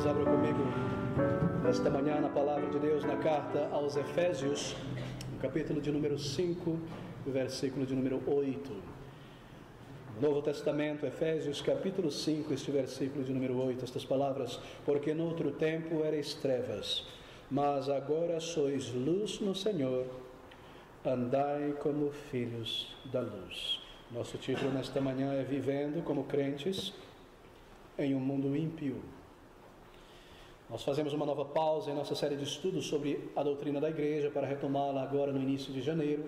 Queridos, abram comigo nesta manhã na palavra de Deus, na carta aos Efésios, no capítulo de número 5, versículo de número 8. No Novo Testamento, Efésios capítulo 5, este versículo de número 8, estas palavras: porque no outro tempo erais trevas, mas agora sois luz no Senhor, andai como filhos da luz. Nosso título nesta manhã é Vivendo como Crentes em um Mundo Ímpio. Nós fazemos uma nova pausa em nossa série de estudos sobre a doutrina da igreja para retomá-la agora no início de janeiro,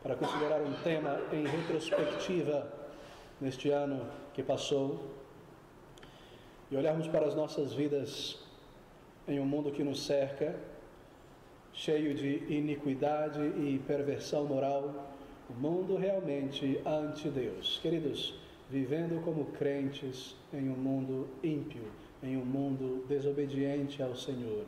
para considerar um tema em retrospectiva neste ano que passou e olharmos para as nossas vidas em um mundo que nos cerca, cheio de iniquidade e perversão moral, um mundo realmente ante-Deus. Queridos, vivendo como crentes em um mundo ímpio, em um mundo desobediente ao Senhor,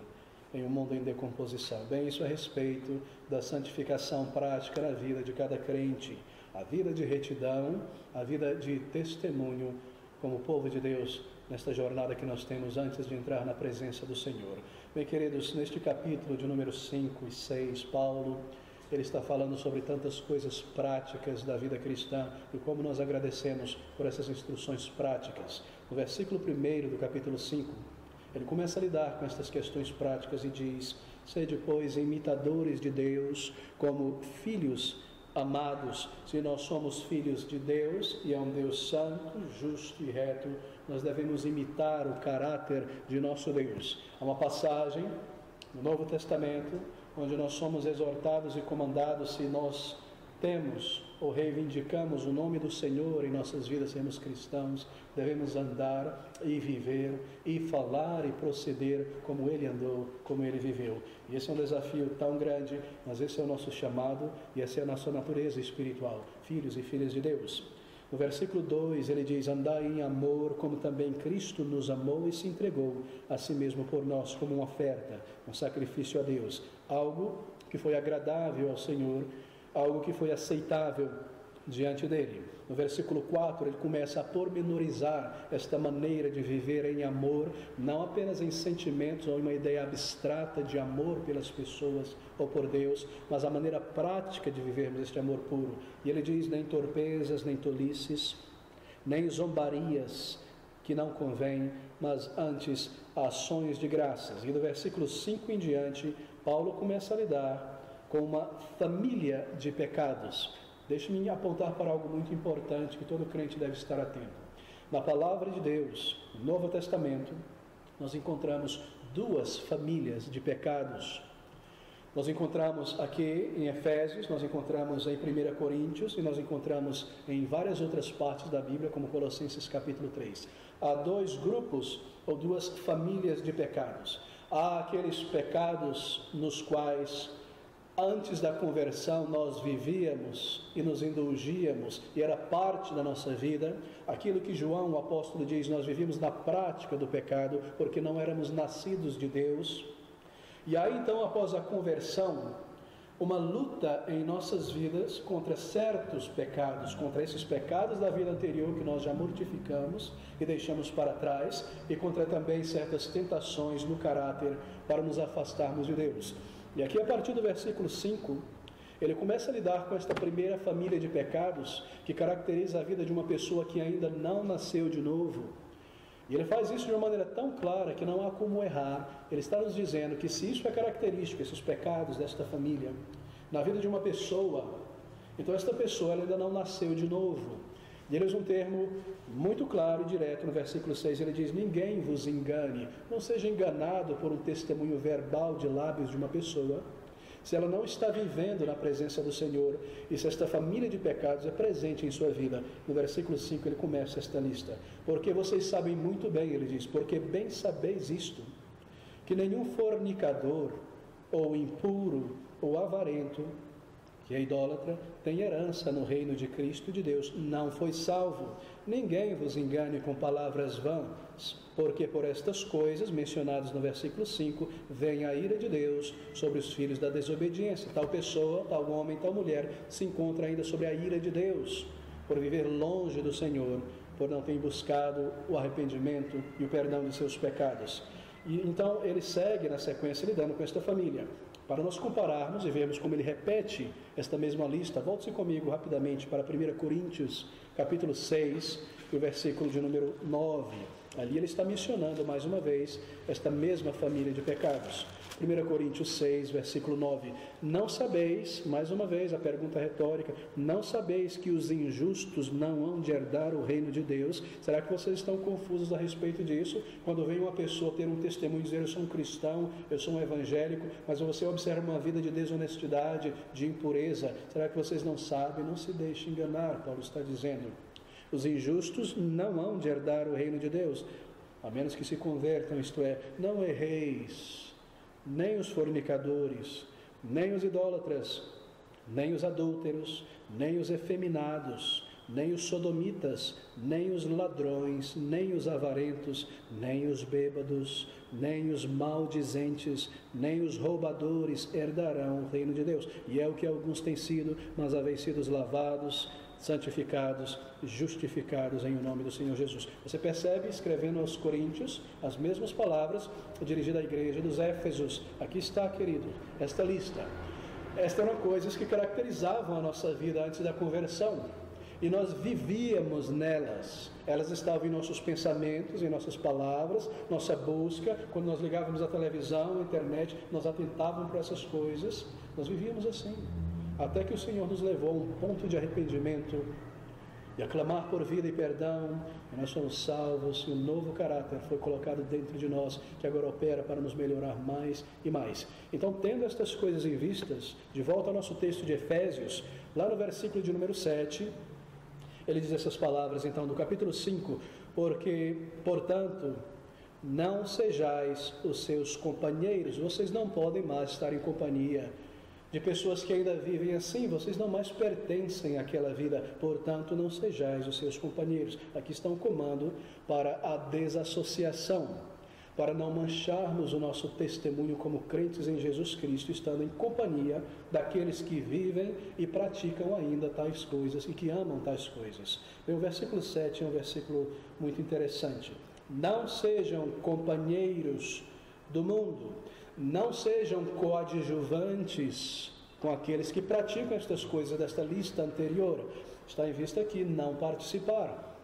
em um mundo em decomposição. Bem, isso a respeito da santificação prática na vida de cada crente, a vida de retidão, a vida de testemunho como povo de Deus nesta jornada que nós temos antes de entrar na presença do Senhor. Bem, queridos, neste capítulo de número 5 e 6, Paulo, ele está falando sobre tantas coisas práticas da vida cristã e como nós agradecemos por essas instruções práticas. No versículo 1 do capítulo 5, ele começa a lidar com estas questões práticas e diz: sede, pois, imitadores de Deus como filhos amados. Se nós somos filhos de Deus, e é um Deus santo, justo e reto, nós devemos imitar o caráter de nosso Deus. Há uma passagem no Novo Testamento onde nós somos exortados e comandados, se nós temos ou reivindicamos o nome do Senhor em nossas vidas, sermos cristãos, devemos andar e viver e falar e proceder como Ele andou, como Ele viveu. E esse é um desafio tão grande, mas esse é o nosso chamado e essa é a nossa natureza espiritual, filhos e filhas de Deus. No versículo 2 ele diz: andai em amor, como também Cristo nos amou e se entregou a si mesmo por nós, como uma oferta, um sacrifício a Deus, algo que foi agradável ao Senhor, algo que foi aceitável diante dele. No versículo 4 ele começa a pormenorizar esta maneira de viver em amor, não apenas em sentimentos ou uma ideia abstrata de amor pelas pessoas ou por Deus, mas a maneira prática de vivermos este amor puro. E ele diz: nem torpezas, nem tolices, nem zombarias que não convém, mas antes ações de graças. E do versículo 5 em diante, Paulo começa a lidar com uma família de pecados. Deixe-me apontar para algo muito importante que todo crente deve estar atento. Na palavra de Deus, no Novo Testamento, nós encontramos duas famílias de pecados. Nós encontramos aqui em Efésios, nós encontramos em 1 Coríntios e nós encontramos em várias outras partes da Bíblia, como Colossenses capítulo 3. Há dois grupos ou duas famílias de pecados. Há aqueles pecados nos quais antes da conversão nós vivíamos e nos indulgíamos e era parte da nossa vida. Aquilo que João, o apóstolo, diz: nós vivíamos na prática do pecado porque não éramos nascidos de Deus. E aí então, após a conversão, uma luta em nossas vidas contra certos pecados, contra esses pecados da vida anterior que nós já mortificamos e deixamos para trás, e contra também certas tentações no caráter para nos afastarmos de Deus. E aqui, a partir do versículo 5, ele começa a lidar com esta primeira família de pecados que caracteriza a vida de uma pessoa que ainda não nasceu de novo. E ele faz isso de uma maneira tão clara que não há como errar. Ele está nos dizendo que se isso é característico, esses pecados desta família, na vida de uma pessoa, então esta pessoa ela ainda não nasceu de novo. E ele usa um termo muito claro e direto no versículo 6, ele diz: ninguém vos engane, não seja enganado por um testemunho verbal de lábios de uma pessoa, se ela não está vivendo na presença do Senhor, e se esta família de pecados é presente em sua vida. No versículo 5 ele começa esta lista: porque vocês sabem muito bem, ele diz, porque bem sabeis isto, que nenhum fornicador, ou impuro, ou avarento, que é idólatra, tem herança no reino de Cristo de Deus, não foi salvo. Ninguém vos engane com palavras vãs, porque por estas coisas mencionadas no versículo 5, vem a ira de Deus sobre os filhos da desobediência. Tal pessoa, tal homem, tal mulher se encontra ainda sobre a ira de Deus, por viver longe do Senhor, por não ter buscado o arrependimento e o perdão de seus pecados. E então ele segue na sequência lidando com esta família. Para nós compararmos e vermos como ele repete esta mesma lista, volte-se comigo rapidamente para 1 Coríntios, capítulo 6, e o versículo de número 9. Ali ele está mencionando mais uma vez esta mesma família de pecados. 1 Coríntios 6, versículo 9. Não sabeis, mais uma vez a pergunta retórica, não sabeis que os injustos não hão de herdar o reino de Deus? Será que vocês estão confusos a respeito disso? Quando vem uma pessoa ter um testemunho e dizer, eu sou um cristão, eu sou um evangélico, mas você observa uma vida de desonestidade, de impureza, será que vocês não sabem? Não se deixe enganar, Paulo está dizendo. Os injustos não hão de herdar o reino de Deus, a menos que se convertam, isto é, não erreis, nem os fornicadores, nem os idólatras, nem os adúlteros, nem os efeminados, nem os sodomitas, nem os ladrões, nem os avarentos, nem os bêbados, nem os maldizentes, nem os roubadores herdarão o reino de Deus. E é o que alguns têm sido, mas haveis sido lavados, santificados, justificados em o nome do Senhor Jesus. Você percebe, escrevendo aos Coríntios, as mesmas palavras dirigidas à igreja dos Éfesos. Aqui está, querido, esta lista. Estas eram coisas que caracterizavam a nossa vida antes da conversão. E nós vivíamos nelas. Elas estavam em nossos pensamentos, em nossas palavras, nossa busca. Quando nós ligávamos a televisão, a internet, nós atentávamos para essas coisas. Nós vivíamos assim. Até que o Senhor nos levou a um ponto de arrependimento e a clamar por vida e perdão, e nós fomos salvos, e um novo caráter foi colocado dentro de nós, que agora opera para nos melhorar mais e mais. Então, tendo estas coisas em vistas, de volta ao nosso texto de Efésios, lá no versículo de número 7, ele diz essas palavras, então, do capítulo 5, porque, portanto, não sejais os seus companheiros, vocês não podem mais estar em companhia de pessoas que ainda vivem assim, vocês não mais pertencem àquela vida, portanto não sejais os seus companheiros. Aqui está um comando para a desassociação, para não mancharmos o nosso testemunho como crentes em Jesus Cristo, estando em companhia daqueles que vivem e praticam ainda tais coisas e que amam tais coisas. E o versículo 7 é um versículo muito interessante. Não sejam companheiros do mundo, não sejam coadjuvantes com aqueles que praticam estas coisas desta lista anterior. Está em vista aqui não participar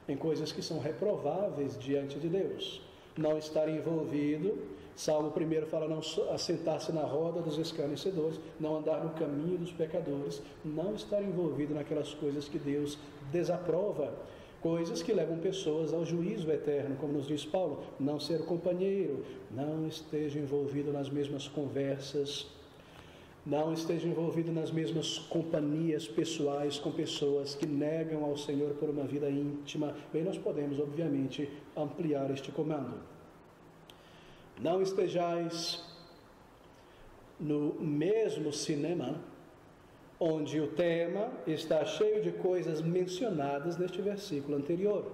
em coisas que são reprováveis diante de Deus. Não estar envolvido, Salmo 1 fala não assentar-se na roda dos escarnecedores, não andar no caminho dos pecadores, não estar envolvido naquelas coisas que Deus desaprova. Coisas que levam pessoas ao juízo eterno, como nos diz Paulo, não ser companheiro, não esteja envolvido nas mesmas conversas, não esteja envolvido nas mesmas companhias pessoais com pessoas que negam ao Senhor por uma vida íntima. Bem, nós podemos, obviamente, ampliar este comando. Não estejais no mesmo cinema, onde o tema está cheio de coisas mencionadas neste versículo anterior.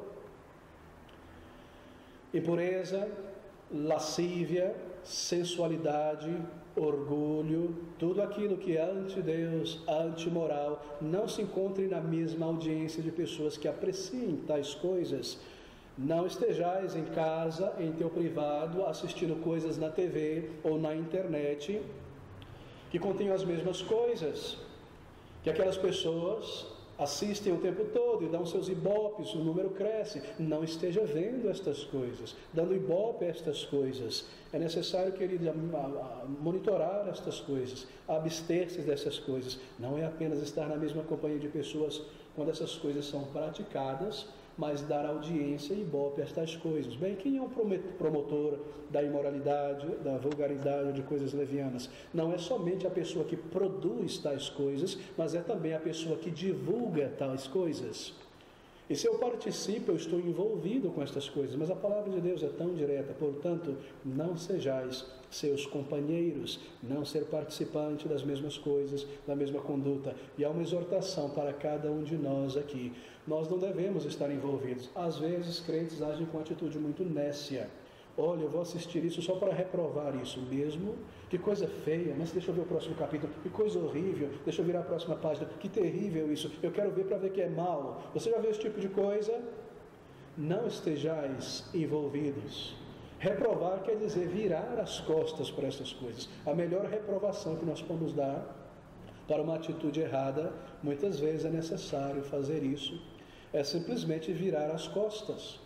Impureza, lascívia, sensualidade, orgulho, tudo aquilo que é anti-Deus, anti-moral, não se encontre na mesma audiência de pessoas que apreciem tais coisas. Não estejais em casa, em teu privado, assistindo coisas na TV ou na internet que contenham as mesmas coisas que aquelas pessoas assistem o tempo todo e dão seus ibopes, o número cresce. Não esteja vendo estas coisas, dando ibope a estas coisas. É necessário, querido, monitorar estas coisas, abster-se dessas coisas. Não é apenas estar na mesma companhia de pessoas quando essas coisas são praticadas, mas dar audiência e ibope a estas coisas. Bem, quem é um promotor da imoralidade, da vulgaridade, de coisas levianas? Não é somente a pessoa que produz tais coisas, mas é também a pessoa que divulga tais coisas. E se eu participo, eu estou envolvido com estas coisas, mas a palavra de Deus é tão direta, portanto, não sejais seus companheiros, não ser participante das mesmas coisas, da mesma conduta. E há uma exortação para cada um de nós aqui. Nós não devemos estar envolvidos. Às vezes, crentes agem com atitude muito nécia. Olha, eu vou assistir isso só para reprovar isso mesmo. Que coisa feia, mas deixa eu ver o próximo capítulo. Que coisa horrível, deixa eu virar a próxima página. Que terrível isso, eu quero ver para ver que é mal. Você já viu esse tipo de coisa? Não estejais envolvidos. Reprovar quer dizer virar as costas para essas coisas. A melhor reprovação que nós podemos dar para uma atitude errada, muitas vezes é necessário fazer isso, é simplesmente virar as costas.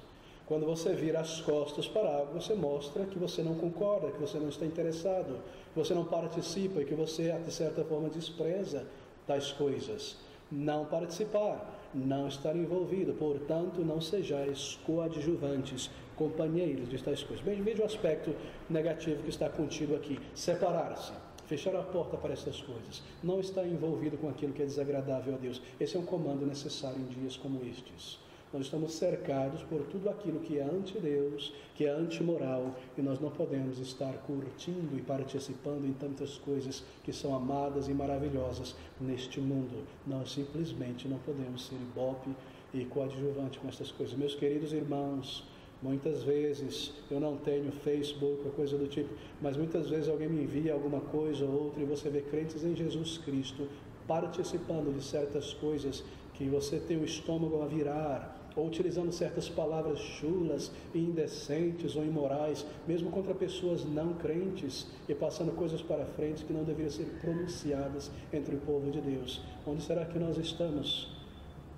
Quando você vira as costas para algo, você mostra que você não concorda, que você não está interessado, que você não participa e que você, de certa forma, despreza tais coisas. Não participar, não estar envolvido, portanto, não sejais coadjuvantes, companheiros de tais coisas. Bem, veja o aspecto negativo que está contido aqui: separar-se, fechar a porta para essas coisas, não estar envolvido com aquilo que é desagradável a Deus. Esse é um comando necessário em dias como estes. Nós estamos cercados por tudo aquilo que é anti-Deus, que é antimoral, e nós não podemos estar curtindo e participando em tantas coisas que são amadas e maravilhosas neste mundo. Nós simplesmente não podemos ser ibope e coadjuvante com essas coisas. Meus queridos irmãos, muitas vezes eu não tenho Facebook ou coisa do tipo, mas muitas vezes alguém me envia alguma coisa ou outra e você vê crentes em Jesus Cristo participando de certas coisas que você tem o estômago a virar, ou utilizando certas palavras chulas e indecentes ou imorais, mesmo contra pessoas não crentes, e passando coisas para frente que não deveriam ser pronunciadas entre o povo de Deus. Onde será que nós estamos?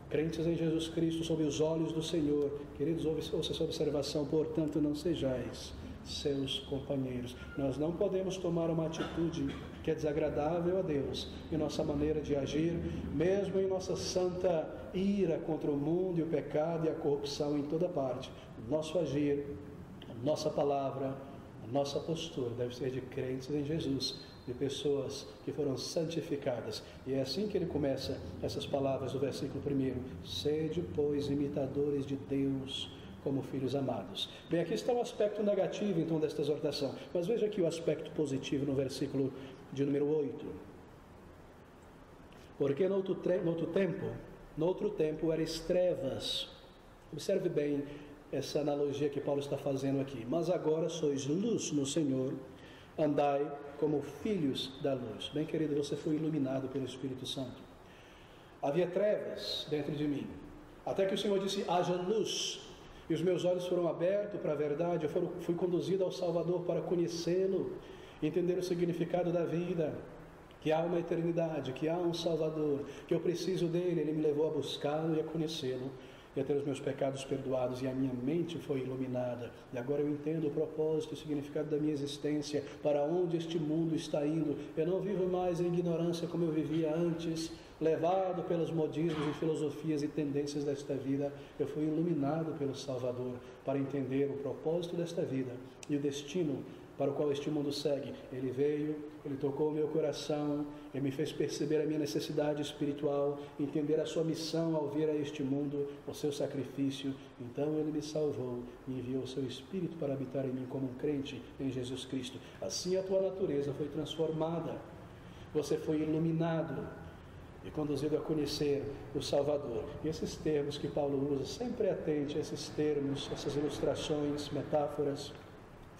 Crentes em Jesus Cristo, sob os olhos do Senhor. Queridos, ouça essa observação: portanto, não sejais seus companheiros. Nós não podemos tomar uma atitude que é desagradável a Deus em nossa maneira de agir, mesmo em nossa santa ira contra o mundo e o pecado e a corrupção em toda parte. O nosso agir, a nossa palavra, a nossa postura deve ser de crentes em Jesus, de pessoas que foram santificadas. E é assim que ele começa essas palavras do versículo 1: sede, pois, imitadores de Deus como filhos amados. Bem, aqui está o aspecto negativo então desta exortação, mas veja aqui o aspecto positivo no versículo de número 8. Porque no outro tempo erais trevas. Observe bem essa analogia que Paulo está fazendo aqui. Mas agora sois luz no Senhor, andai como filhos da luz. Bem, querido, você foi iluminado pelo Espírito Santo. Havia trevas dentro de mim, até que o Senhor disse: haja luz. E os meus olhos foram abertos para a verdade, eu fui conduzido ao Salvador para conhecê-lo, entender o significado da vida, que há uma eternidade, que há um Salvador, que eu preciso dele. Ele me levou a buscá-lo e a conhecê-lo, e a ter os meus pecados perdoados, e a minha mente foi iluminada, e agora eu entendo o propósito e o significado da minha existência, para onde este mundo está indo. Eu não vivo mais em ignorância como eu vivia antes, levado pelos modismos e filosofias e tendências desta vida. Eu fui iluminado pelo Salvador para entender o propósito desta vida e o destino para o qual este mundo segue. Ele veio, ele tocou o meu coração, ele me fez perceber a minha necessidade espiritual, entender a sua missão ao vir a este mundo, o seu sacrifício. Então ele me salvou, me enviou o seu Espírito para habitar em mim como um crente em Jesus Cristo. Assim a tua natureza foi transformada, você foi iluminado e conduzido a conhecer o Salvador. E esses termos que Paulo usa, sempre atente a esses termos, essas ilustrações, metáforas,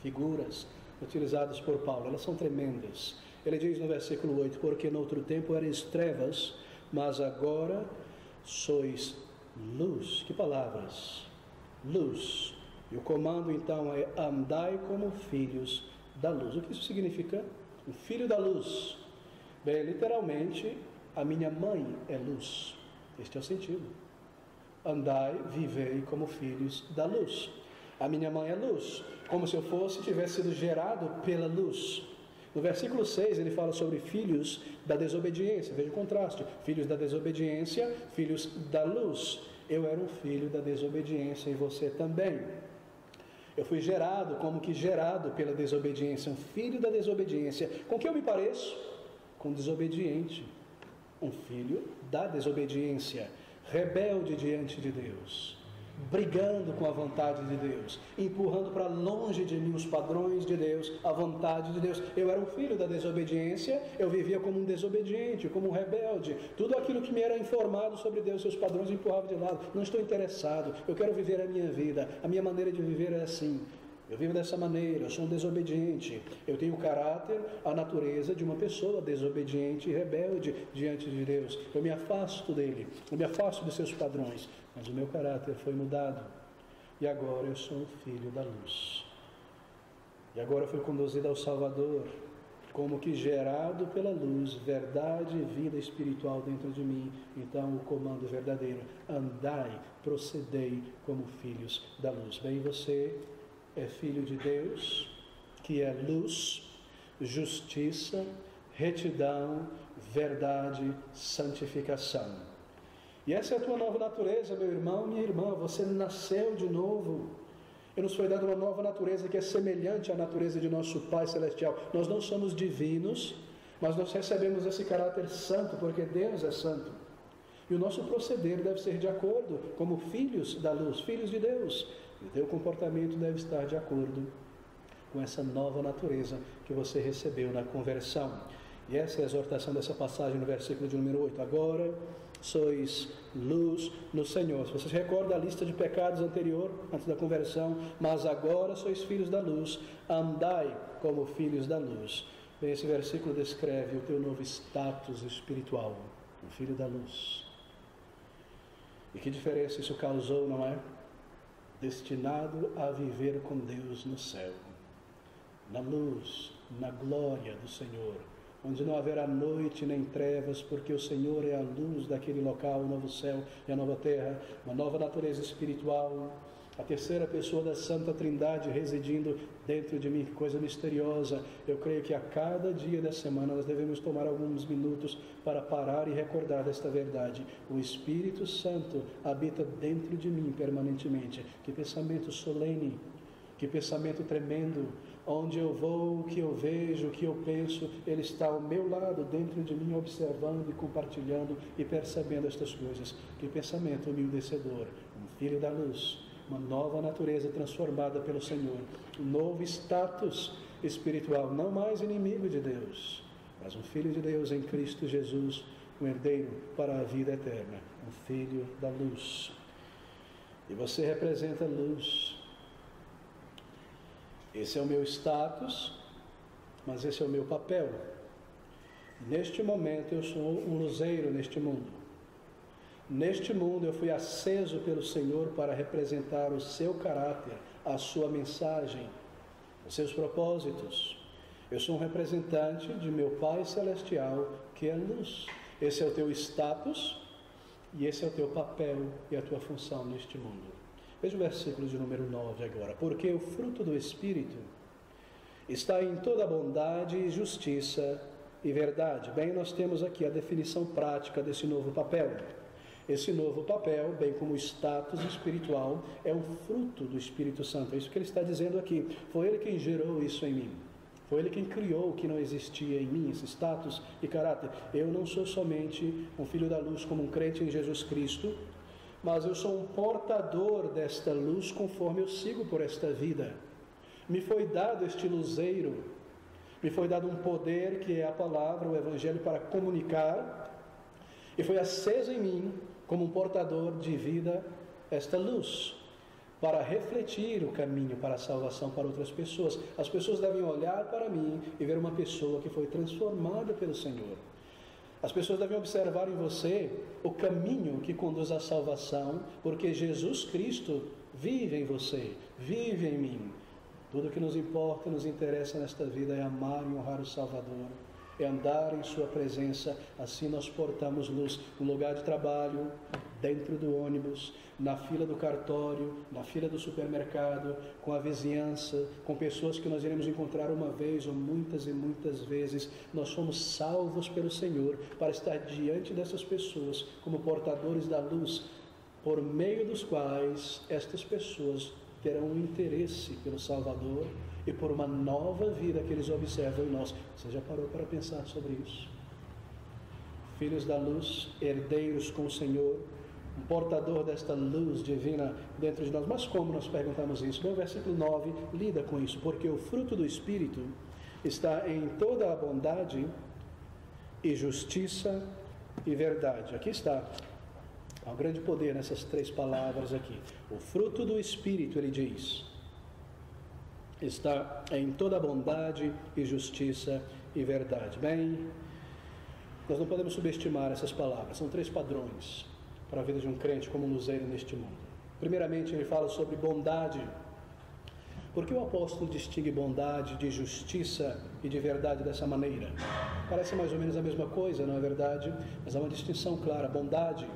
figuras utilizadas por Paulo, elas são tremendas. Ele diz no versículo 8: porque no outro tempo erais trevas, mas agora sois luz. Que palavras! Luz. E o comando então é: andai como filhos da luz. O que isso significa? O filho da luz. Bem, literalmente, a minha mãe é luz. Este é o sentido. Andai, vivei como filhos da luz. A minha mãe é luz, como se eu tivesse sido gerado pela luz. No versículo 6 ele fala sobre filhos da desobediência. Veja o contraste: filhos da desobediência, filhos da luz. Eu era um filho da desobediência e você também. Eu fui gerado, como que gerado pela desobediência, um filho da desobediência. Com que eu me pareço? Com desobediente. Um filho da desobediência, rebelde diante de Deus, brigando com a vontade de Deus, empurrando para longe de mim os padrões de Deus, a vontade de Deus. Eu era um filho da desobediência, eu vivia como um desobediente, como um rebelde. Tudo aquilo que me era informado sobre Deus, seus padrões, empurrava de lado. Não estou interessado, eu quero viver a minha vida, a minha maneira de viver é assim. Eu vivo dessa maneira, eu sou um desobediente. Eu tenho o caráter, a natureza de uma pessoa desobediente e rebelde diante de Deus. Eu me afasto dele, eu me afasto dos seus padrões, mas o meu caráter foi mudado. E agora eu sou um filho da luz. e agora fui conduzido ao Salvador, como que gerado pela luz, verdade e vida espiritual dentro de mim. Então o comando verdadeiro: andai, procedei como filhos da luz. Bem, você é filho de Deus, que é luz, justiça, retidão, verdade, santificação. E essa é a tua nova natureza, meu irmão, minha irmã. Você nasceu de novo e nos foi dada uma nova natureza que é semelhante à natureza de nosso Pai Celestial. Nós não somos divinos, mas nós recebemos esse caráter santo, porque Deus é santo. E o nosso proceder deve ser de acordo, como filhos da luz, filhos de Deus. E o teu comportamento deve estar de acordo com essa nova natureza que você recebeu na conversão. E essa é a exortação dessa passagem no versículo de número 8. Agora sois luz no Senhor. Se você se recorda a lista de pecados anterior, antes da conversão: mas agora sois filhos da luz, andai como filhos da luz. Bem, esse versículo descreve o teu novo status espiritual, o filho da luz. E que diferença isso causou, não é? Destinado a viver com Deus no céu, na luz, na glória do Senhor, onde não haverá noite nem trevas, porque o Senhor é a luz daquele local, o novo céu e a nova terra, uma nova natureza espiritual, a terceira pessoa da Santa Trindade residindo dentro de mim. Que coisa misteriosa. Eu creio que a cada dia da semana nós devemos tomar alguns minutos para parar e recordar desta verdade. O Espírito Santo habita dentro de mim permanentemente. Que pensamento solene, que pensamento tremendo. Onde eu vou, o que eu vejo, o que eu penso, Ele está ao meu lado, dentro de mim, observando e compartilhando e percebendo estas coisas. Que pensamento humildecedor. Um filho da luz, uma nova natureza transformada pelo Senhor, um novo status espiritual, não mais inimigo de Deus, mas um filho de Deus em Cristo Jesus, um herdeiro para a vida eterna, um filho da luz. E você representa a luz. Esse é o meu status, mas esse é o meu papel. Neste momento eu sou um luzeiro neste mundo. Neste mundo eu fui aceso pelo Senhor para representar o seu caráter, a sua mensagem, os seus propósitos. Eu sou um representante de meu Pai Celestial, que é luz. Esse é o teu status e esse é o teu papel e a tua função neste mundo. Veja o versículo de número 9 agora. Porque o fruto do Espírito está em toda bondade, justiça e verdade. Bem, nós temos aqui a definição prática desse novo papel. Esse novo papel, bem como o status espiritual, é um fruto do Espírito Santo. É isso que ele está dizendo aqui. Foi ele quem gerou isso em mim. Foi ele quem criou o que não existia em mim, esse status e caráter. Eu não sou somente um filho da luz como um crente em Jesus Cristo, mas eu sou um portador desta luz conforme eu sigo por esta vida. Me foi dado este luzeiro, me foi dado um poder que é a palavra, o Evangelho, para comunicar, e foi aceso em mim como um portador de vida esta luz, para refletir o caminho para a salvação para outras pessoas. As pessoas devem olhar para mim e ver uma pessoa que foi transformada pelo Senhor. As pessoas devem observar em você o caminho que conduz à salvação, porque Jesus Cristo vive em você, vive em mim. Tudo que nos importa, nos interessa nesta vida é amar e honrar o Salvador, é andar em sua presença. Assim nós portamos luz no lugar de trabalho, dentro do ônibus, na fila do cartório, na fila do supermercado, com a vizinhança, com pessoas que nós iremos encontrar uma vez ou muitas e muitas vezes. Nós somos salvos pelo Senhor para estar diante dessas pessoas como portadores da luz, por meio dos quais estas pessoas terão um interesse pelo Salvador e por uma nova vida que eles observam em nós. Você já parou para pensar sobre isso? Filhos da luz, herdeiros com o Senhor, um portador desta luz divina dentro de nós. Mas como nós perguntamos isso? Bem, o versículo 9 lida com isso. Porque o fruto do Espírito está em toda a bondade e justiça e verdade. Aqui está. Há um grande poder nessas três palavras aqui. O fruto do Espírito, ele diz, está em toda a bondade e justiça e verdade. Bem, nós não podemos subestimar essas palavras. São três padrões para a vida de um crente como um luzeiro neste mundo. Primeiramente, ele fala sobre bondade. Por que o apóstolo distingue bondade de justiça e de verdade dessa maneira? Parece mais ou menos a mesma coisa, não é verdade? Mas há uma distinção clara. Bondade,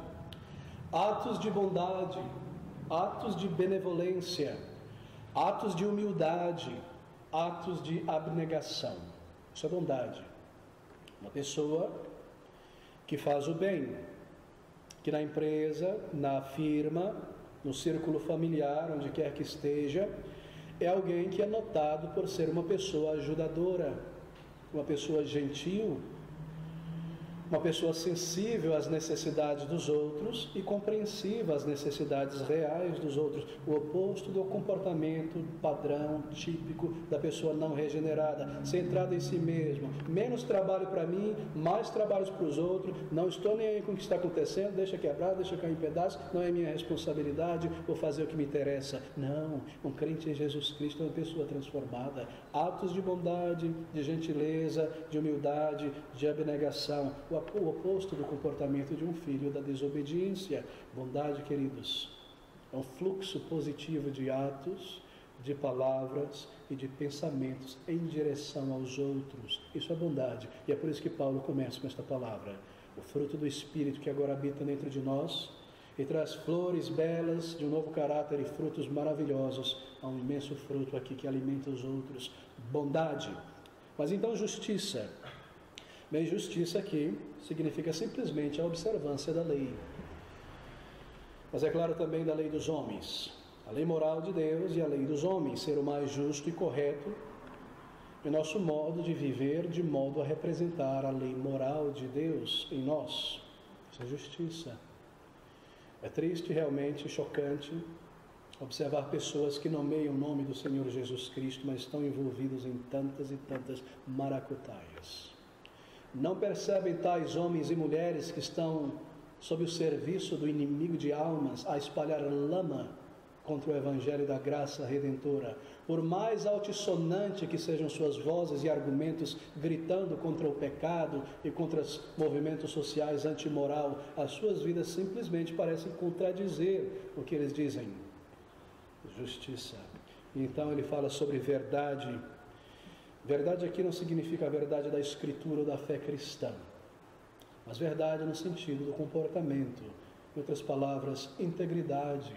atos de bondade, atos de benevolência, atos de humildade, atos de abnegação. Isso é bondade. Uma pessoa que faz o bem, que na empresa, na firma, no círculo familiar, onde quer que esteja, é alguém que é notado por ser uma pessoa ajudadora, uma pessoa gentil, uma pessoa sensível às necessidades dos outros e compreensiva às necessidades reais dos outros. O oposto do comportamento padrão, típico da pessoa não regenerada, centrada em si mesma. Menos trabalho para mim, mais trabalhos para os outros, não estou nem aí com o que está acontecendo, deixa quebrar, deixa cair em pedaços, não é minha responsabilidade, vou fazer o que me interessa. Não, um crente em Jesus Cristo é uma pessoa transformada. Atos de bondade, de gentileza, de humildade, de abnegação. O oposto do comportamento de um filho da desobediência. Bondade, queridos, é um fluxo positivo de atos, de palavras e de pensamentos em direção aos outros. Isso é bondade. E é por isso que Paulo começa com esta palavra. O fruto do Espírito que agora habita dentro de nós e traz flores belas de um novo caráter e frutos maravilhosos. Há um imenso fruto aqui que alimenta os outros. Bondade. Mas então justiça. Bem, justiça aqui significa simplesmente a observância da lei. Mas é claro também da lei dos homens. A lei moral de Deus e a lei dos homens. Ser o mais justo e correto em nosso modo de viver, de modo a representar a lei moral de Deus em nós. Isso é justiça. É triste, realmente chocante, observar pessoas que nomeiam o nome do Senhor Jesus Cristo, mas estão envolvidos em tantas e tantas maracutaias. Não percebem tais homens e mulheres que estão sob o serviço do inimigo de almas a espalhar lama contra o Evangelho da graça redentora. Por mais altissonante que sejam suas vozes e argumentos gritando contra o pecado e contra os movimentos sociais antimoral, as suas vidas simplesmente parecem contradizer o que eles dizem. Justiça. Então ele fala sobre verdade. Verdade aqui não significa a verdade da Escritura ou da fé cristã, mas verdade no sentido do comportamento. Em outras palavras, integridade.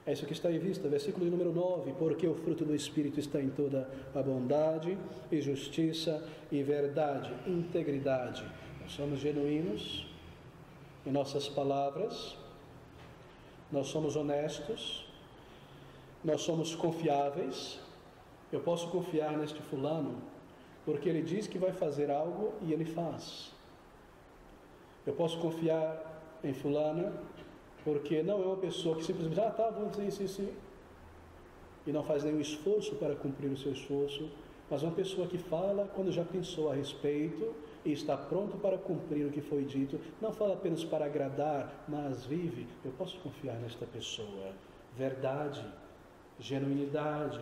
É isso que está em vista, versículo número 9. Porque o fruto do Espírito está em toda a bondade e justiça e verdade, integridade. Nós somos genuínos em nossas palavras, nós somos honestos, nós somos confiáveis. Eu posso confiar neste fulano, porque ele diz que vai fazer algo e ele faz. Eu posso confiar em fulana, porque não é uma pessoa que simplesmente, vamos dizer isso, e não faz nenhum esforço para cumprir o seu esforço, mas uma pessoa que fala quando já pensou a respeito e está pronto para cumprir o que foi dito, não fala apenas para agradar, mas vive. Eu posso confiar nesta pessoa. Verdade, genuinidade,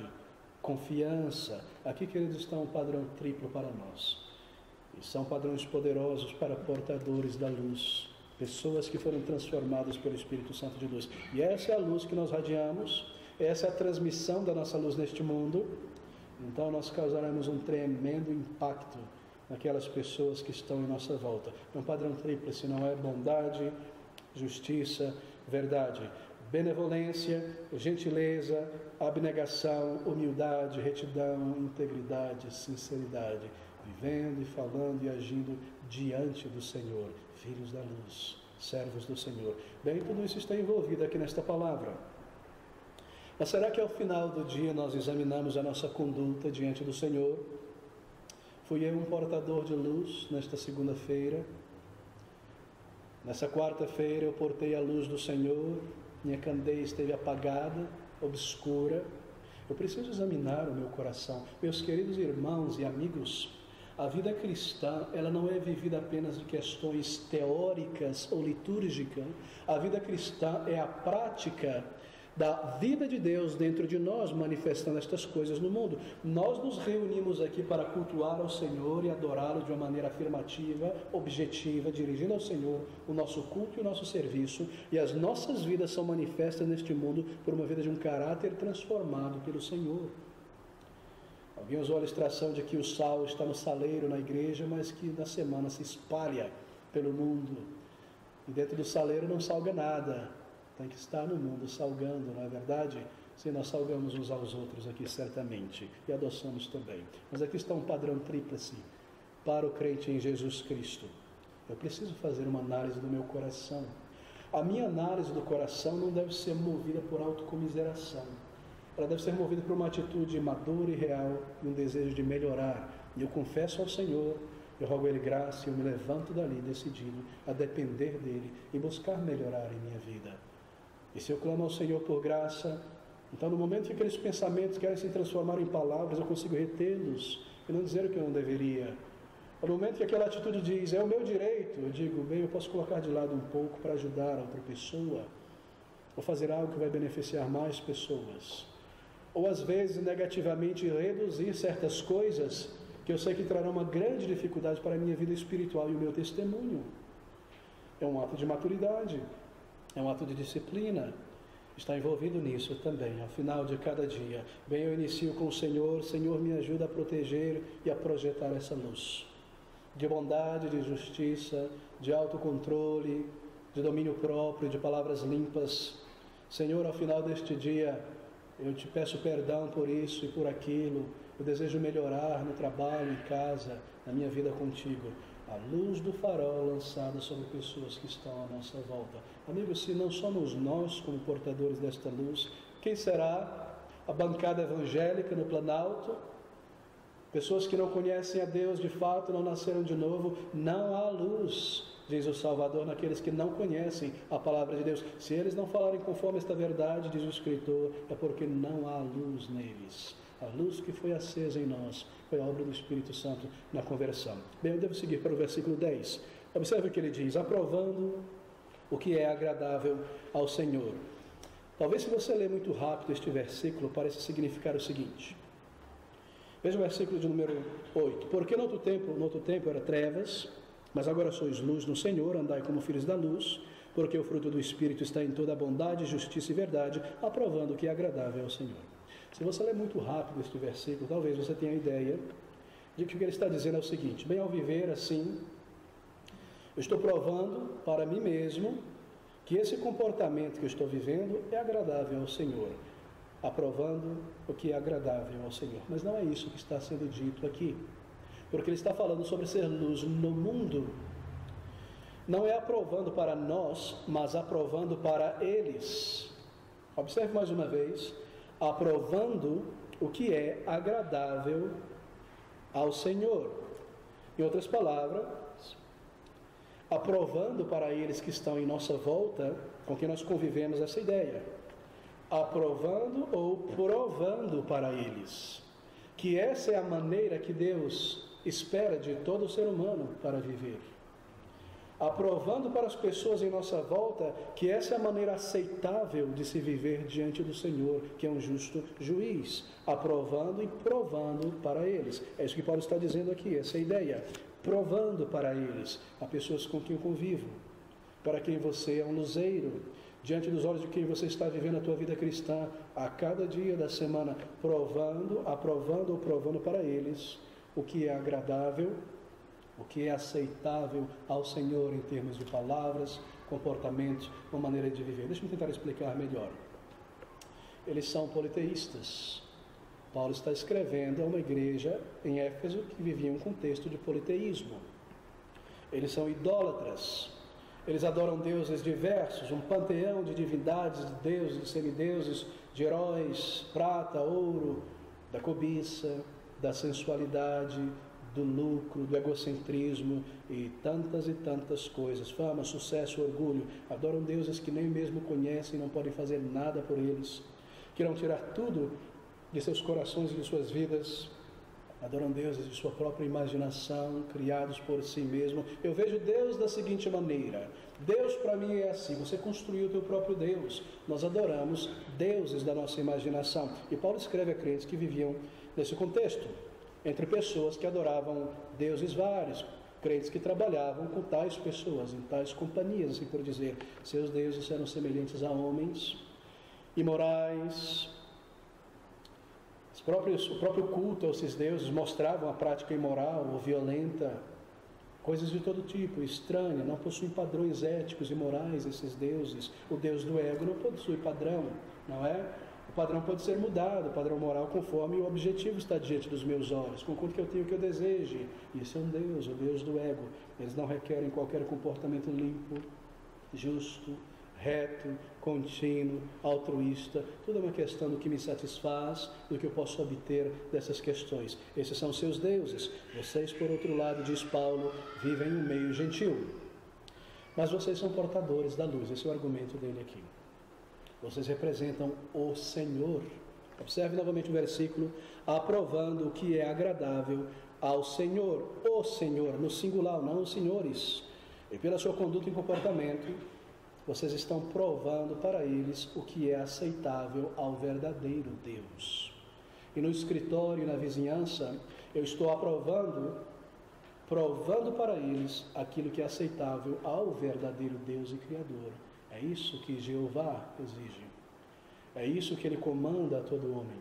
confiança. Aqui, queridos, está um padrão triplo para nós. E são padrões poderosos para portadores da luz. Pessoas que foram transformadas pelo Espírito Santo de luz. E essa é a luz que nós radiamos. Essa é a transmissão da nossa luz neste mundo. Então nós causaremos um tremendo impacto naquelas pessoas que estão em nossa volta. É um padrão tríplice, não é? Bondade, justiça, verdade. Benevolência, gentileza, abnegação, humildade, retidão, integridade, sinceridade, vivendo e falando e agindo diante do Senhor, filhos da luz, servos do Senhor. Bem, tudo isso está envolvido aqui nesta palavra. Mas será que ao final do dia nós examinamos a nossa conduta diante do Senhor? Fui eu um portador de luz nesta segunda-feira? Nessa quarta-feira eu portei a luz do Senhor? Minha candeia esteve apagada, obscura. Eu preciso examinar o meu coração. Meus queridos irmãos e amigos, a vida cristã, ela não é vivida apenas de questões teóricas ou litúrgicas. A vida cristã é a prática da vida de Deus dentro de nós, manifestando estas coisas no mundo. Nós nos reunimos aqui para cultuar ao Senhor e adorá-lo de uma maneira afirmativa, objetiva, dirigindo ao Senhor o nosso culto e o nosso serviço, e as nossas vidas são manifestas neste mundo por uma vida de um caráter transformado pelo Senhor. Alguém usou a ilustração de que o sal está no saleiro na igreja, mas que na semana se espalha pelo mundo. E dentro do saleiro não salga nada, tem que estar no mundo salgando, não é verdade? Sim, nós salgamos uns aos outros aqui certamente, e adoçamos também. Mas aqui está um padrão tríplice para o crente em Jesus Cristo. Eu preciso fazer uma análise do meu coração. A minha análise do coração não deve ser movida por autocomiseração. Ela deve ser movida por uma atitude madura e real, e um desejo de melhorar. E eu confesso ao Senhor, eu rogo a Ele graça, e eu me levanto dali decidido a depender dEle e buscar melhorar em minha vida. E se eu clamo ao Senhor por graça, então no momento que aqueles pensamentos querem se transformar em palavras, eu consigo retê-los e não dizer o que eu não deveria. No momento que aquela atitude diz, é o meu direito, eu digo, bem, eu posso colocar de lado um pouco para ajudar a outra pessoa, ou fazer algo que vai beneficiar mais pessoas. Ou às vezes negativamente reduzir certas coisas que eu sei que trarão uma grande dificuldade para a minha vida espiritual e o meu testemunho. É um ato de maturidade, é um ato de disciplina. Está envolvido nisso também, ao final de cada dia. Bem, eu inicio com o Senhor, Senhor me ajuda a proteger e a projetar essa luz de bondade, de justiça, de autocontrole, de domínio próprio, de palavras limpas. Senhor, ao final deste dia, eu te peço perdão por isso e por aquilo. Eu desejo melhorar no trabalho, em casa, na minha vida contigo. A luz do farol lançada sobre pessoas que estão à nossa volta. Amigos, se não somos nós como portadores desta luz, quem será? A bancada evangélica no Planalto? Pessoas que não conhecem a Deus de fato, não nasceram de novo. Não há luz, diz o Salvador, naqueles que não conhecem a palavra de Deus. Se eles não falarem conforme esta verdade, diz o escritor, é porque não há luz neles. A luz que foi acesa em nós foi a obra do Espírito Santo na conversão. Bem, eu devo seguir para o versículo 10. Observe o que ele diz, aprovando o que é agradável ao Senhor. Talvez se você ler muito rápido este versículo, pareça significar o seguinte. Veja o versículo de número 8. Porque no outro tempo era trevas, mas agora sois luz no Senhor, andai como filhos da luz, porque o fruto do Espírito está em toda a bondade, justiça e verdade, aprovando o que é agradável ao Senhor. Se você ler muito rápido este versículo, talvez você tenha a ideia de que o que ele está dizendo é o seguinte, bem, ao viver assim, eu estou provando para mim mesmo que esse comportamento que eu estou vivendo é agradável ao Senhor, aprovando o que é agradável ao Senhor. Mas não é isso que está sendo dito aqui, porque ele está falando sobre ser luz no mundo. Não é aprovando para nós, mas aprovando para eles. Observe mais uma vez, aprovando o que é agradável ao Senhor. Em outras palavras, aprovando para eles que estão em nossa volta, com quem nós convivemos essa ideia. Aprovando ou provando para eles, que essa é a maneira que Deus espera de todo ser humano para viver. Aprovando para as pessoas em nossa volta que essa é a maneira aceitável de se viver diante do Senhor, que é um justo juiz. Aprovando e provando para eles. É isso que Paulo está dizendo aqui, essa é a ideia. Provando para eles, a pessoas com quem eu convivo, para quem você é um luzeiro, diante dos olhos de quem você está vivendo a tua vida cristã, a cada dia da semana, provando, aprovando ou provando para eles o que é agradável, o que é aceitável ao Senhor em termos de palavras, comportamentos, uma maneira de viver. Deixa eu tentar explicar melhor. Eles são politeístas. Paulo está escrevendo a uma igreja em Éfeso que vivia um contexto de politeísmo. Eles são idólatras. Eles adoram deuses diversos, um panteão de divindades, de deuses, de semideuses, de heróis, prata, ouro, da cobiça, da sensualidade, do lucro, do egocentrismo e tantas coisas, fama, sucesso, orgulho. Adoram deuses que nem mesmo conhecem, não podem fazer nada por eles, querem tirar tudo de seus corações e de suas vidas. Adoram deuses de sua própria imaginação, criados por si mesmo. Eu vejo Deus da seguinte maneira, Deus para mim é assim, você construiu o teu próprio Deus. Nós adoramos deuses da nossa imaginação. E Paulo escreve a crentes que viviam nesse contexto, entre pessoas que adoravam deuses vários, crentes que trabalhavam com tais pessoas, em tais companhias, assim por dizer. Seus deuses eram semelhantes a homens imorais, O próprio culto a esses deuses mostravam a prática imoral ou violenta, coisas de todo tipo, estranha, não possuem padrões éticos e morais esses deuses. O Deus do ego não possui padrão, não é? O padrão pode ser mudado, o padrão moral, conforme o objetivo está diante dos meus olhos, conquanto que eu tenho o que eu deseje. Isso é um Deus, o Deus do ego. Eles não requerem qualquer comportamento limpo, justo, reto, contínuo, altruísta. Tudo é uma questão do que me satisfaz, do que eu posso obter dessas questões. Esses são seus deuses. Vocês, por outro lado, diz Paulo, vivem em um meio gentil. Mas vocês são portadores da luz. Esse é o argumento dele aqui. Vocês representam o Senhor. Observe novamente o versículo, aprovando o que é agradável ao Senhor. O Senhor, no singular, não os senhores. E pela sua conduta e comportamento, vocês estão provando para eles o que é aceitável ao verdadeiro Deus. E no escritório e na vizinhança, eu estou provando para eles aquilo que é aceitável ao verdadeiro Deus e Criador. É isso que Jeová exige. É isso que Ele comanda a todo homem.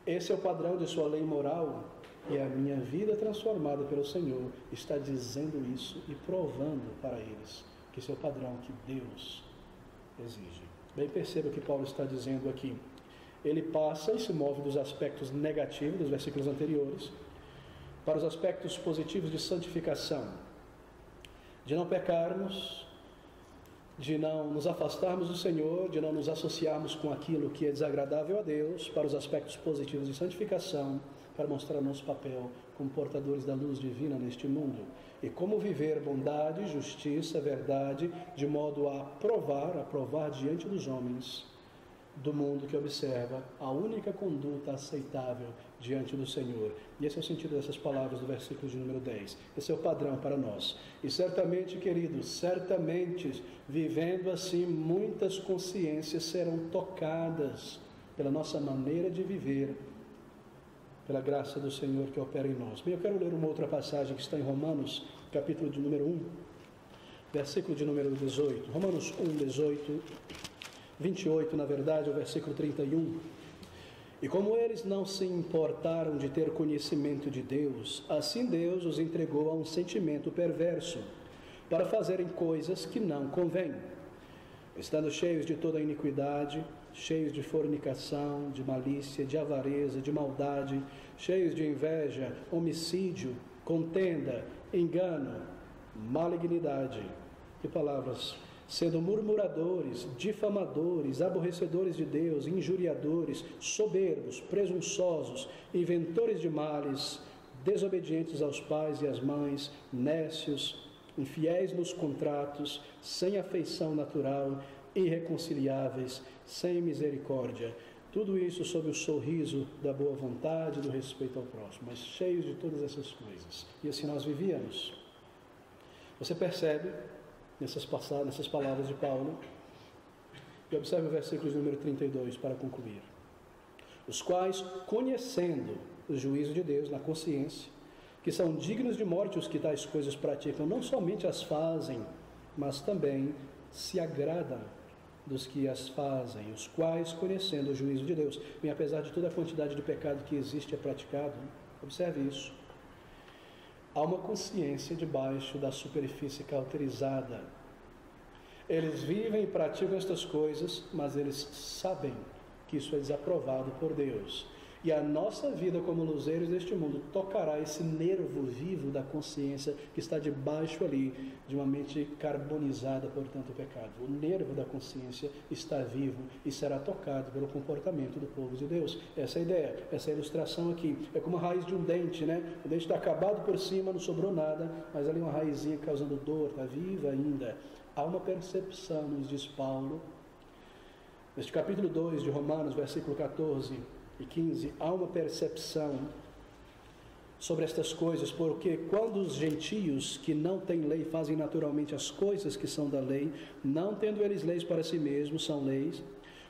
Esse é o padrão de sua lei moral, e a minha vida transformada pelo Senhor está dizendo isso e provando para eles que esse é o padrão que Deus exige. Bem, perceba o que Paulo está dizendo aqui. Ele passa e se move dos aspectos negativos dos versículos anteriores para os aspectos positivos de santificação, de não pecarmos, de não nos afastarmos do Senhor, de não nos associarmos com aquilo que é desagradável a Deus, para os aspectos positivos de santificação, para mostrar nosso papel como portadores da luz divina neste mundo, e como viver bondade, justiça, verdade, de modo a provar diante dos homens do mundo que observa a única conduta aceitável diante do Senhor. E esse é o sentido dessas palavras do versículo de número 10. Esse é o padrão para nós. E certamente, queridos, certamente, vivendo assim, muitas consciências serão tocadas pela nossa maneira de viver, pela graça do Senhor que opera em nós. Bem, eu quero ler uma outra passagem que está em Romanos, capítulo de número 1, versículo de número 18. Romanos 1, 18, 28, na verdade, o versículo 31. E como eles não se importaram de ter conhecimento de Deus, assim Deus os entregou a um sentimento perverso, para fazerem coisas que não convêm, estando cheios de toda iniquidade, cheios de fornicação, de malícia, de avareza, de maldade, cheios de inveja, homicídio, contenda, engano, malignidade. Que palavras! Sendo murmuradores, difamadores, aborrecedores de Deus, injuriadores, soberbos, presunçosos, inventores de males, desobedientes aos pais e às mães, nécios, infiéis nos contratos, sem afeição natural, irreconciliáveis, sem misericórdia. Tudo isso sob o sorriso da boa vontade, do respeito ao próximo, mas cheios de todas essas coisas. E assim nós vivíamos. Você percebe nessas palavras de Paulo, e observe o versículo de número 32 para concluir. Os quais, conhecendo o juízo de Deus na consciência, que são dignos de morte os que tais coisas praticam, não somente as fazem, mas também se agradam dos que as fazem, os quais, conhecendo o juízo de Deus, bem, apesar de toda a quantidade de pecado que existe e é praticado, observe isso, há uma consciência debaixo da superfície cauterizada. Eles vivem e praticam estas coisas, mas eles sabem que isso é desaprovado por Deus. E a nossa vida como luzeiros deste mundo tocará esse nervo vivo da consciência que está debaixo ali de uma mente carbonizada por tanto pecado. O nervo da consciência está vivo e será tocado pelo comportamento do povo de Deus. Essa é a ideia, essa é a ilustração aqui. É como a raiz de um dente, né? O dente está acabado por cima, não sobrou nada, mas ali uma raizinha causando dor, está viva ainda. Há uma percepção, nos diz Paulo, neste capítulo 2 de Romanos, versículo 14 e 15, há uma percepção sobre estas coisas, porque quando os gentios que não têm lei fazem naturalmente as coisas que são da lei, não tendo eles leis para si mesmos, são leis,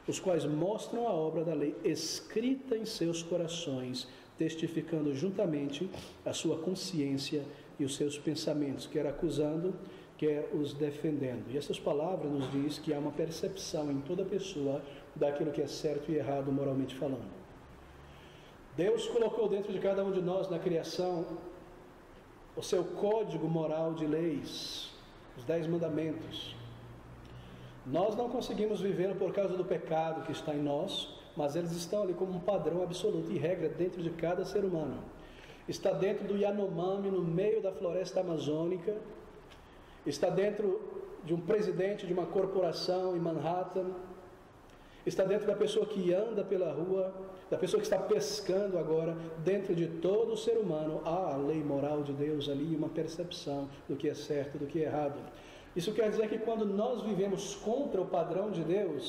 os quais mostram a obra da lei escrita em seus corações, testificando juntamente a sua consciência e os seus pensamentos, quer acusando, quer os defendendo. E essas palavras nos diz que há uma percepção em toda pessoa daquilo que é certo e errado moralmente falando. Deus colocou dentro de cada um de nós na criação o seu código moral de leis, os 10 mandamentos. Nós não conseguimos vivê-lo por causa do pecado que está em nós, mas eles estão ali como um padrão absoluto e regra dentro de cada ser humano. Está dentro do Yanomami, no meio da floresta amazônica, está dentro de um presidente de uma corporação em Manhattan, está dentro da pessoa que anda pela rua, da pessoa que está pescando agora. Dentro de todo o ser humano há a lei moral de Deus ali, uma percepção do que é certo, do que é errado. Isso quer dizer que quando nós vivemos contra o padrão de Deus,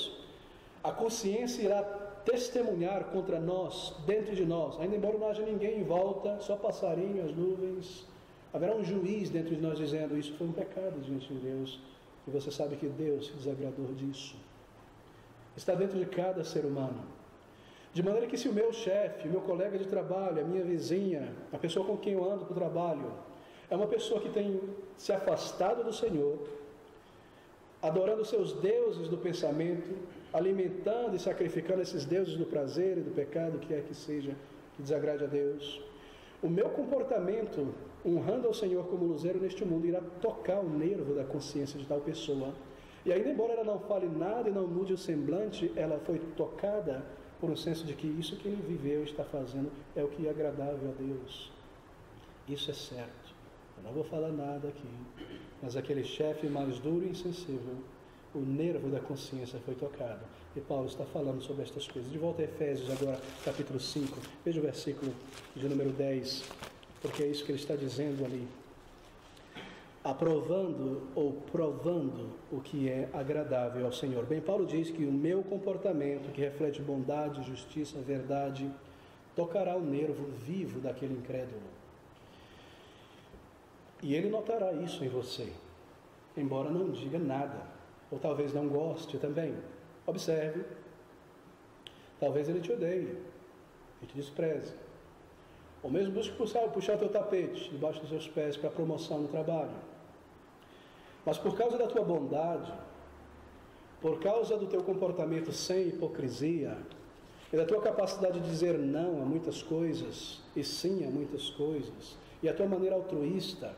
a consciência irá testemunhar contra nós, dentro de nós, ainda embora não haja ninguém em volta, só passarinho, as nuvens, haverá um juiz dentro de nós dizendo: isso foi um pecado diante de Deus, e você sabe que Deus se desagradou disso. Está dentro de cada ser humano, de maneira que se o meu chefe, o meu colega de trabalho, a minha vizinha, a pessoa com quem eu ando para o trabalho, é uma pessoa que tem se afastado do Senhor, adorando seus deuses do pensamento, alimentando e sacrificando esses deuses do prazer e do pecado, que é que seja, que desagrade a Deus, o meu comportamento, honrando ao Senhor como luzeiro neste mundo, irá tocar o nervo da consciência de tal pessoa. E ainda embora ela não fale nada e não mude o semblante, ela foi tocada por um senso de que isso que ele viveu e está fazendo é o que é agradável a Deus. Isso é certo. Eu não vou falar nada aqui, mas aquele chefe mais duro e insensível, o nervo da consciência foi tocado. E Paulo está falando sobre estas coisas. De volta a Efésios agora, capítulo 5, veja o versículo de número 10, porque é isso que ele está dizendo ali. Aprovando ou provando o que é agradável ao Senhor. Bem, Paulo diz que o meu comportamento, que reflete bondade, justiça, verdade, tocará o nervo vivo daquele incrédulo. E ele notará isso em você, embora não diga nada, ou talvez não goste também. Observe, talvez ele te odeie e te despreze, ou mesmo busque puxar teu tapete debaixo dos seus pés para promoção no trabalho. Mas por causa da tua bondade, por causa do teu comportamento sem hipocrisia, e da tua capacidade de dizer não a muitas coisas, e sim a muitas coisas, e a tua maneira altruísta,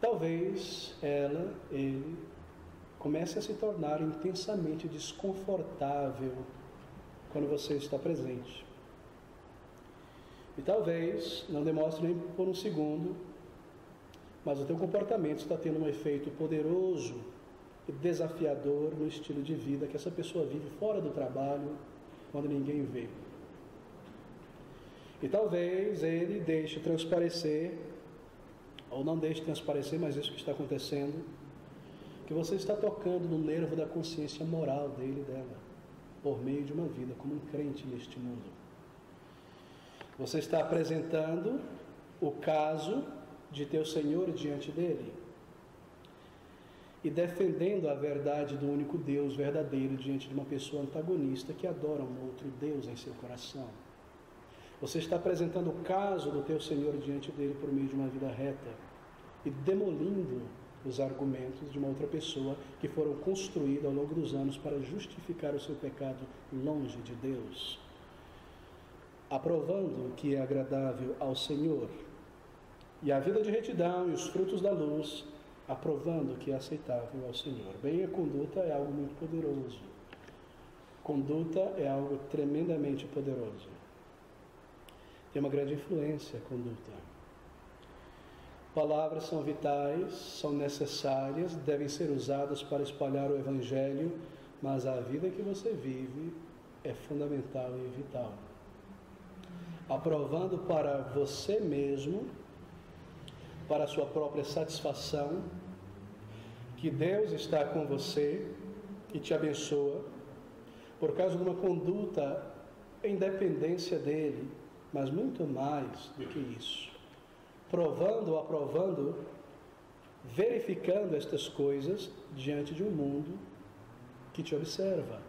talvez ele comece a se tornar intensamente desconfortável quando você está presente. E talvez não demonstre nem por um segundo, mas o teu comportamento está tendo um efeito poderoso e desafiador no estilo de vida que essa pessoa vive fora do trabalho, quando ninguém vê. E talvez ele deixe transparecer, ou não deixe transparecer, mas isso que está acontecendo, que você está tocando no nervo da consciência moral dele e dela, por meio de uma vida como um crente neste mundo. Você está apresentando o caso de teu Senhor diante dele e defendendo a verdade do único Deus verdadeiro diante de uma pessoa antagonista que adora um outro Deus em seu coração. Você está apresentando o caso do teu Senhor diante dele por meio de uma vida reta e demolindo os argumentos de uma outra pessoa que foram construídos ao longo dos anos para justificar o seu pecado longe de Deus, aprovando o que é agradável ao Senhor. E a vida de retidão e os frutos da luz, aprovando o que é aceitável ao Senhor. Bem, a conduta é algo muito poderoso. Conduta é algo tremendamente poderoso. Tem uma grande influência a conduta. Palavras são vitais, são necessárias, devem ser usadas para espalhar o Evangelho, mas a vida que você vive é fundamental e vital. Aprovando para você mesmo, para a sua própria satisfação, que Deus está com você e te abençoa, por causa de uma conduta em dependência dEle, mas muito mais do que isso. Provando, aprovando, verificando estas coisas diante de um mundo que te observa.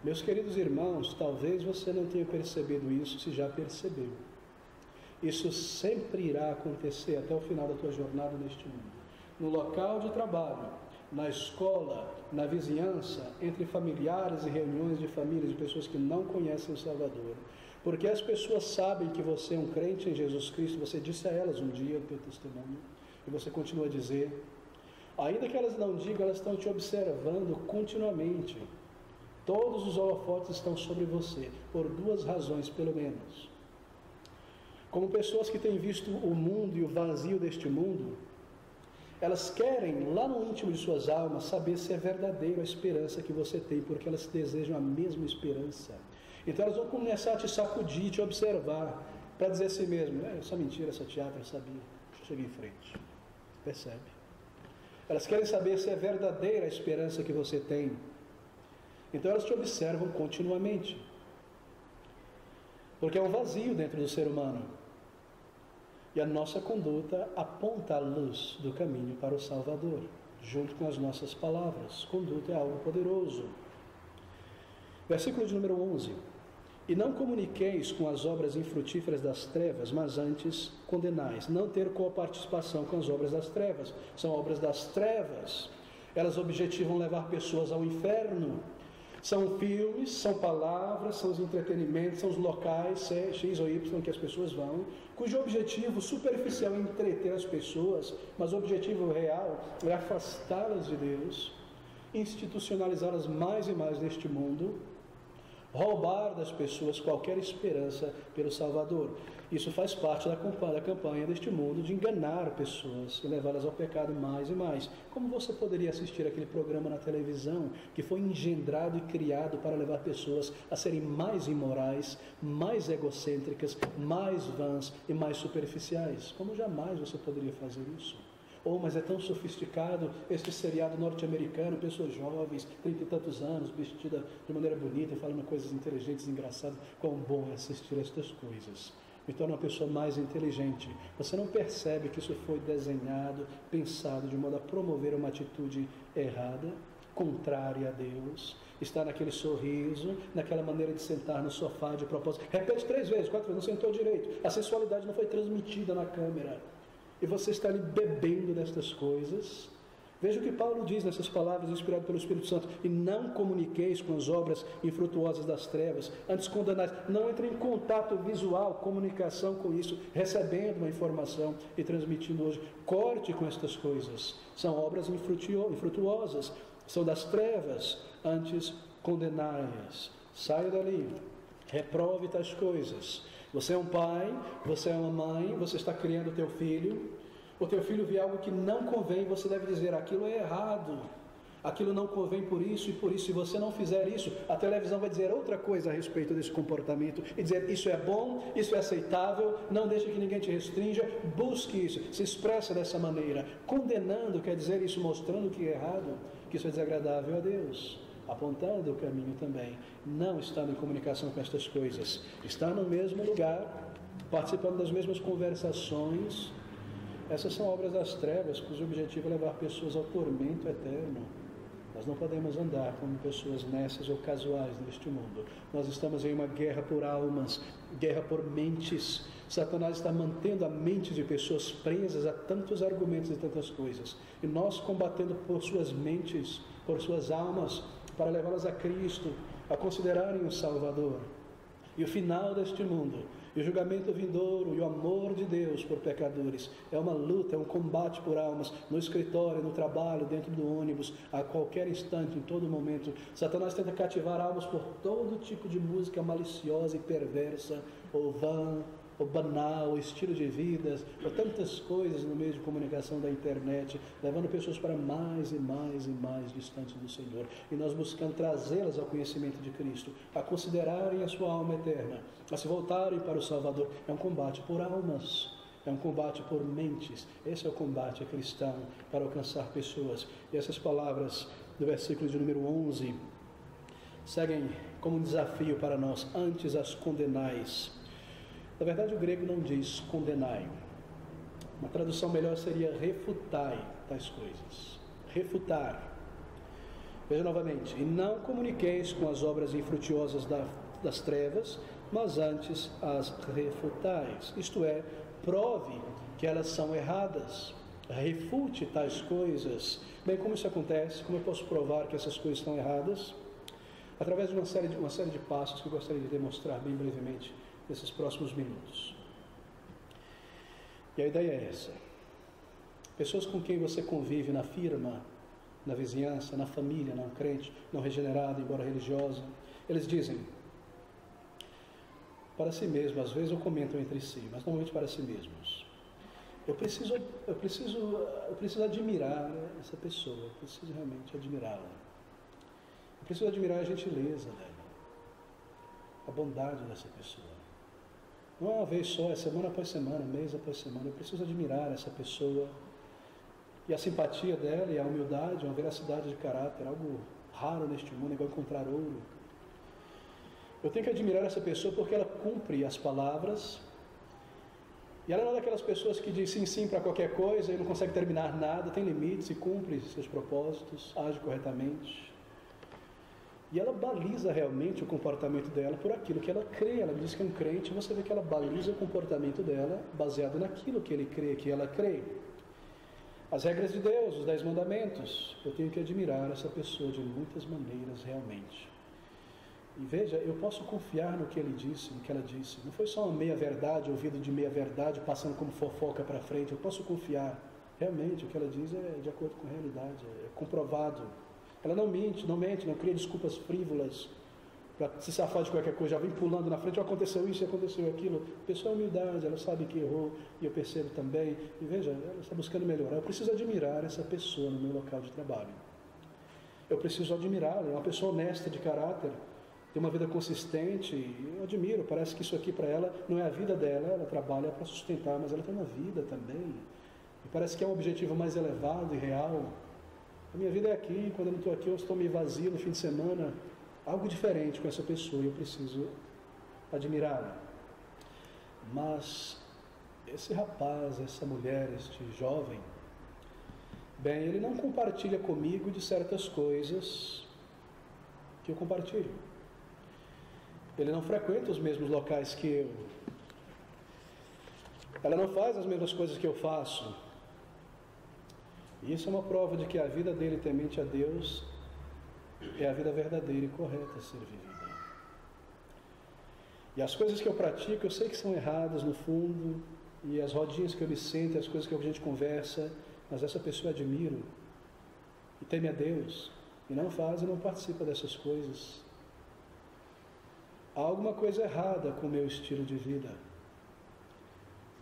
Meus queridos irmãos, talvez você não tenha percebido isso, se já percebeu. Isso sempre irá acontecer até o final da tua jornada neste mundo. No local de trabalho, na escola, na vizinhança, entre familiares e reuniões de famílias de pessoas que não conhecem o Salvador. Porque as pessoas sabem que você é um crente em Jesus Cristo, você disse a elas um dia o teu testemunho, e você continua a dizer, ainda que elas não digam, elas estão te observando continuamente. Todos os holofotes estão sobre você, por duas razões pelo menos. Como pessoas que têm visto o mundo e o vazio deste mundo, elas querem, lá no íntimo de suas almas, saber se é verdadeira a esperança que você tem, porque elas desejam a mesma esperança. Então elas vão começar a te sacudir, te observar, para dizer a si mesmo, essa mentira, essa teatro, eu sabia, chega em frente. Percebe? Elas querem saber se é verdadeira a esperança que você tem. Então elas te observam continuamente. Porque é um vazio dentro do ser humano. E a nossa conduta aponta a luz do caminho para o Salvador, junto com as nossas palavras. Conduta é algo poderoso. Versículo de número 11. E não comuniqueis com as obras infrutíferas das trevas, mas antes condenais. Não ter coparticipação com as obras das trevas. São obras das trevas. Elas objetivam levar pessoas ao inferno. São filmes, são palavras, são os entretenimentos, são os locais X ou Y que as pessoas vão, cujo objetivo superficial é entreter as pessoas, mas o objetivo real é afastá-las de Deus, institucionalizá-las mais e mais neste mundo, roubar das pessoas qualquer esperança pelo Salvador. Isso faz parte da campanha deste mundo de enganar pessoas e levá-las ao pecado mais e mais. Como você poderia assistir aquele programa na televisão que foi engendrado e criado para levar pessoas a serem mais imorais, mais egocêntricas, mais vãs e mais superficiais? Como jamais você poderia fazer isso? Mas é tão sofisticado este seriado norte-americano, pessoas jovens, 30 e tantos anos, vestidas de maneira bonita, falando coisas inteligentes e engraçadas. Quão bom é assistir estas coisas. Me torna uma pessoa mais inteligente. Você não percebe que isso foi desenhado, pensado de modo a promover uma atitude errada, contrária a Deus? Está naquele sorriso, naquela maneira de sentar no sofá de propósito. Repete 3 vezes, 4 vezes, não sentou direito. A sensualidade não foi transmitida na câmera. E você está ali bebendo destas coisas. Veja o que Paulo diz nessas palavras inspiradas pelo Espírito Santo. E não comuniqueis com as obras infrutuosas das trevas, antes condenais. Não entre em contato visual, comunicação com isso, recebendo uma informação e transmitindo hoje. Corte com estas coisas. São obras infrutuosas, são das trevas, antes condenai-as. Saia dali, reprove tais coisas. Você é um pai, você é uma mãe, você está criando o teu filho vê algo que não convém, você deve dizer, aquilo é errado, aquilo não convém por isso, e se você não fizer isso, a televisão vai dizer outra coisa a respeito desse comportamento, e dizer, isso é bom, isso é aceitável, não deixe que ninguém te restrinja, busque isso, se expressa dessa maneira, condenando, quer dizer isso, mostrando que é errado, que isso é desagradável a Deus, apontando o caminho também. Não está em comunicação com estas coisas, está no mesmo lugar, participando das mesmas conversações. Essas são obras das trevas, cujo objetivo é levar pessoas ao tormento eterno. Nós não podemos andar como pessoas nessas ou casuais neste mundo. Nós estamos em uma guerra por almas, guerra por mentes. Satanás está mantendo a mente de pessoas presas a tantos argumentos e tantas coisas. E nós combatendo por suas mentes, por suas almas, para levá-las a Cristo, a considerarem o Salvador. E o final deste mundo, e o julgamento vindouro, e o amor de Deus por pecadores, é uma luta, é um combate por almas, no escritório, no trabalho, dentro do ônibus, a qualquer instante, em todo momento. Satanás tenta cativar almas por todo tipo de música maliciosa e perversa, ou vã, ou banal, ou estilo de vida, ou tantas coisas no meio de comunicação da internet, levando pessoas para mais e mais e mais distantes do Senhor. E nós buscando trazê-las ao conhecimento de Cristo, a considerarem a sua alma eterna, a se voltarem para o Salvador. É um combate por almas, é um combate por mentes. Esse é o combate cristão para alcançar pessoas. E essas palavras do versículo de número 11 seguem como um desafio para nós. Antes as condenais. Na verdade, o grego não diz condenai. Uma tradução melhor seria refutai tais coisas. Refutar. Veja novamente. E não comuniqueis com as obras infrutuosas das trevas, mas antes as refutais. Isto é, prove que elas são erradas. refute tais coisas. Bem, como isso acontece? Como eu posso provar que essas coisas estão erradas? Através de uma série de passos que eu gostaria de demonstrar bem brevemente nesses próximos minutos. E a ideia é essa. Pessoas com quem você convive na firma, na vizinhança, na família, não crente, não regenerada, embora religiosa, eles dizem para si mesmos, às vezes ou comentam entre si, mas normalmente para si mesmos: eu preciso admirar essa pessoa, eu preciso realmente admirá-la. Eu preciso admirar a gentileza dela, a bondade dessa pessoa. Não é uma vez só, é semana após semana, mês após semana. Eu preciso admirar essa pessoa e a simpatia dela e a humildade, uma veracidade de caráter, algo raro neste mundo, igual encontrar ouro. Eu tenho que admirar essa pessoa porque ela cumpre as palavras. E ela não é daquelas pessoas que diz sim, sim para qualquer coisa e não consegue terminar nada, tem limites e cumpre seus propósitos, age corretamente. E ela baliza realmente o comportamento dela por aquilo que ela crê. Ela diz que é um crente, você vê que ela baliza o comportamento dela baseado naquilo que ele crê, que ela crê. As regras de Deus, os 10 mandamentos, eu tenho que admirar essa pessoa de muitas maneiras realmente. E veja, eu posso confiar no que ele disse, no que ela disse. Não foi só uma meia-verdade, ouvido de meia-verdade, passando como fofoca para frente. Eu posso confiar. Realmente, o que ela diz é de acordo com a realidade, é comprovado. Ela não mente, não cria desculpas frívolas para se safar de qualquer coisa. Já vem pulando na frente, aconteceu isso, aconteceu aquilo. A pessoa é humildade, ela sabe que errou, e eu percebo também. E veja, ela está buscando melhorar. Eu preciso admirar essa pessoa no meu local de trabalho. Eu preciso admirá-la, é uma pessoa honesta de caráter, tem uma vida consistente, eu admiro, parece que isso aqui para ela não é a vida dela, ela trabalha para sustentar, mas ela tem uma vida também, e parece que é um objetivo mais elevado e real. A minha vida é aqui, quando eu não estou aqui eu estou meio vazio no fim de semana, algo diferente com essa pessoa e eu preciso admirá-la. Mas esse rapaz, essa mulher, este jovem, bem, ele não compartilha comigo de certas coisas que eu compartilho. Ele não frequenta os mesmos locais que eu. Ela não faz as mesmas coisas que eu faço. E isso é uma prova de que a vida dele temente a Deus é a vida verdadeira e correta a ser vivida. E as coisas que eu pratico, eu sei que são erradas no fundo, e as rodinhas que eu me sento, as coisas que a gente conversa, mas essa pessoa eu admiro e teme a Deus e não faz e não participa dessas coisas. Há alguma coisa errada com o meu estilo de vida.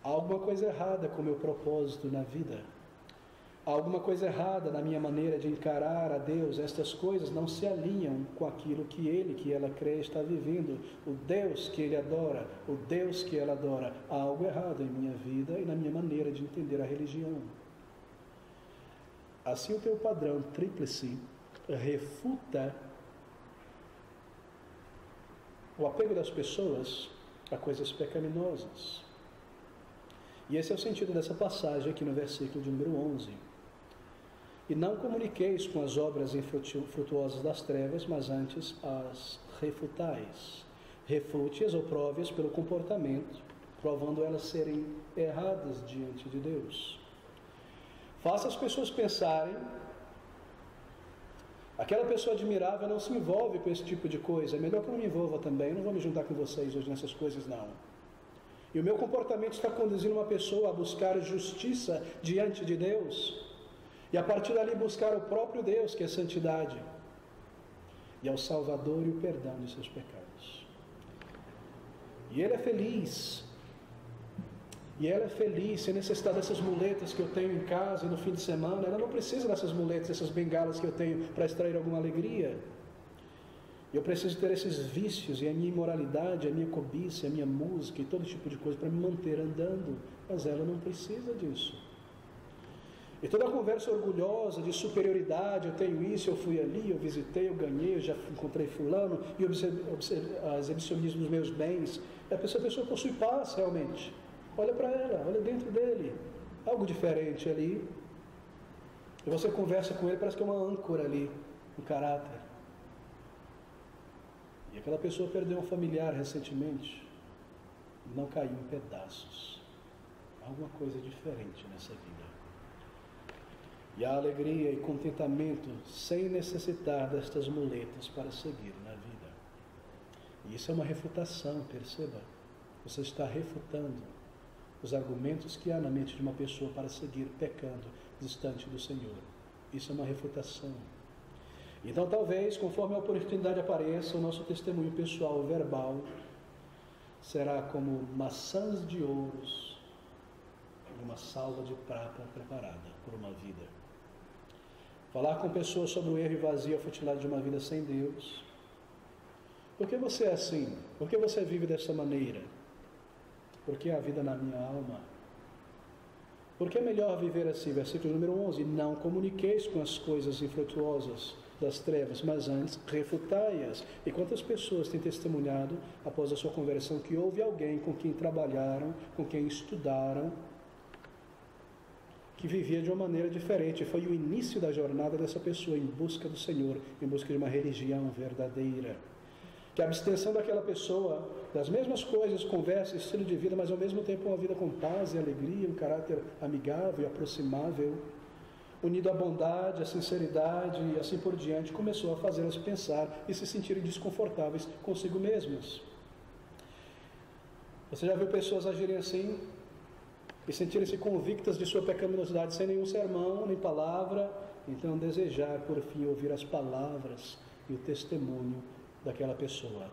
Há alguma coisa errada com o meu propósito na vida. Há alguma coisa errada na minha maneira de encarar a Deus. Estas coisas não se alinham com aquilo que ele, que ela crê, está vivendo. O Deus que ele adora, o Deus que ela adora. Há algo errado em minha vida e na minha maneira de entender a religião. Assim o teu padrão tríplice refuta o apego das pessoas a coisas pecaminosas. E esse é o sentido dessa passagem aqui no versículo de número 11. E não comuniqueis com as obras infrutuosas das trevas, mas antes as refutais. Refute-as ou prove-as pelo comportamento, provando elas serem erradas diante de Deus. Faça as pessoas pensarem. Aquela pessoa admirável não se envolve com esse tipo de coisa. É melhor que eu não me envolva também. Eu não vou me juntar com vocês hoje nessas coisas, não. E o meu comportamento está conduzindo uma pessoa a buscar justiça diante de Deus. E a partir dali buscar o próprio Deus, que é santidade. E ao Salvador e o perdão de seus pecados. E ele é feliz. E ela é feliz, sem necessitar dessas muletas que eu tenho em casa e no fim de semana. Ela não precisa dessas muletas, dessas bengalas que eu tenho para extrair alguma alegria. Eu preciso ter esses vícios e a minha imoralidade, a minha cobiça, a minha música e todo tipo de coisa para me manter andando. Mas ela não precisa disso. E toda a conversa orgulhosa de superioridade, eu tenho isso, eu fui ali, eu visitei, eu ganhei, eu já encontrei fulano, e as exibicionismo dos meus bens. A pessoa possui paz realmente. Olha para ela, olha dentro dele, algo diferente ali. E você conversa com ele, parece que é uma âncora ali, no caráter. E aquela pessoa perdeu um familiar recentemente, e não caiu em pedaços. Há alguma coisa diferente nessa vida. E há alegria e contentamento sem necessitar destas muletas para seguir na vida. E isso é uma refutação, perceba. Você está refutando os argumentos que há na mente de uma pessoa para seguir pecando distante do Senhor. Isso é uma refutação. Então talvez, conforme a oportunidade apareça, o nosso testemunho pessoal verbal será como maçãs de ouros e uma salva de prata preparada por uma vida. Falar com pessoas sobre o erro e vazio, a futilidade de uma vida sem Deus. Por que você é assim? Por que você vive dessa maneira? Porque a vida na minha alma. Por que é melhor viver assim? Versículo número 11. Não comuniqueis com as coisas infrutuosas das trevas, mas antes refutai-as. E quantas pessoas têm testemunhado, após a sua conversão, que houve alguém com quem trabalharam, com quem estudaram, que vivia de uma maneira diferente. Foi o início da jornada dessa pessoa em busca do Senhor, em busca de uma religião verdadeira. Que a abstenção daquela pessoa, das mesmas coisas, conversa, estilo de vida, mas ao mesmo tempo uma vida com paz e alegria, um caráter amigável e aproximável, unido à bondade, à sinceridade e assim por diante, começou a fazê-las pensar e se sentirem desconfortáveis consigo mesmas. Você já viu pessoas agirem assim e sentirem-se convictas de sua pecaminosidade sem nenhum sermão, nem palavra, então desejar por fim ouvir as palavras e o testemunho daquela pessoa.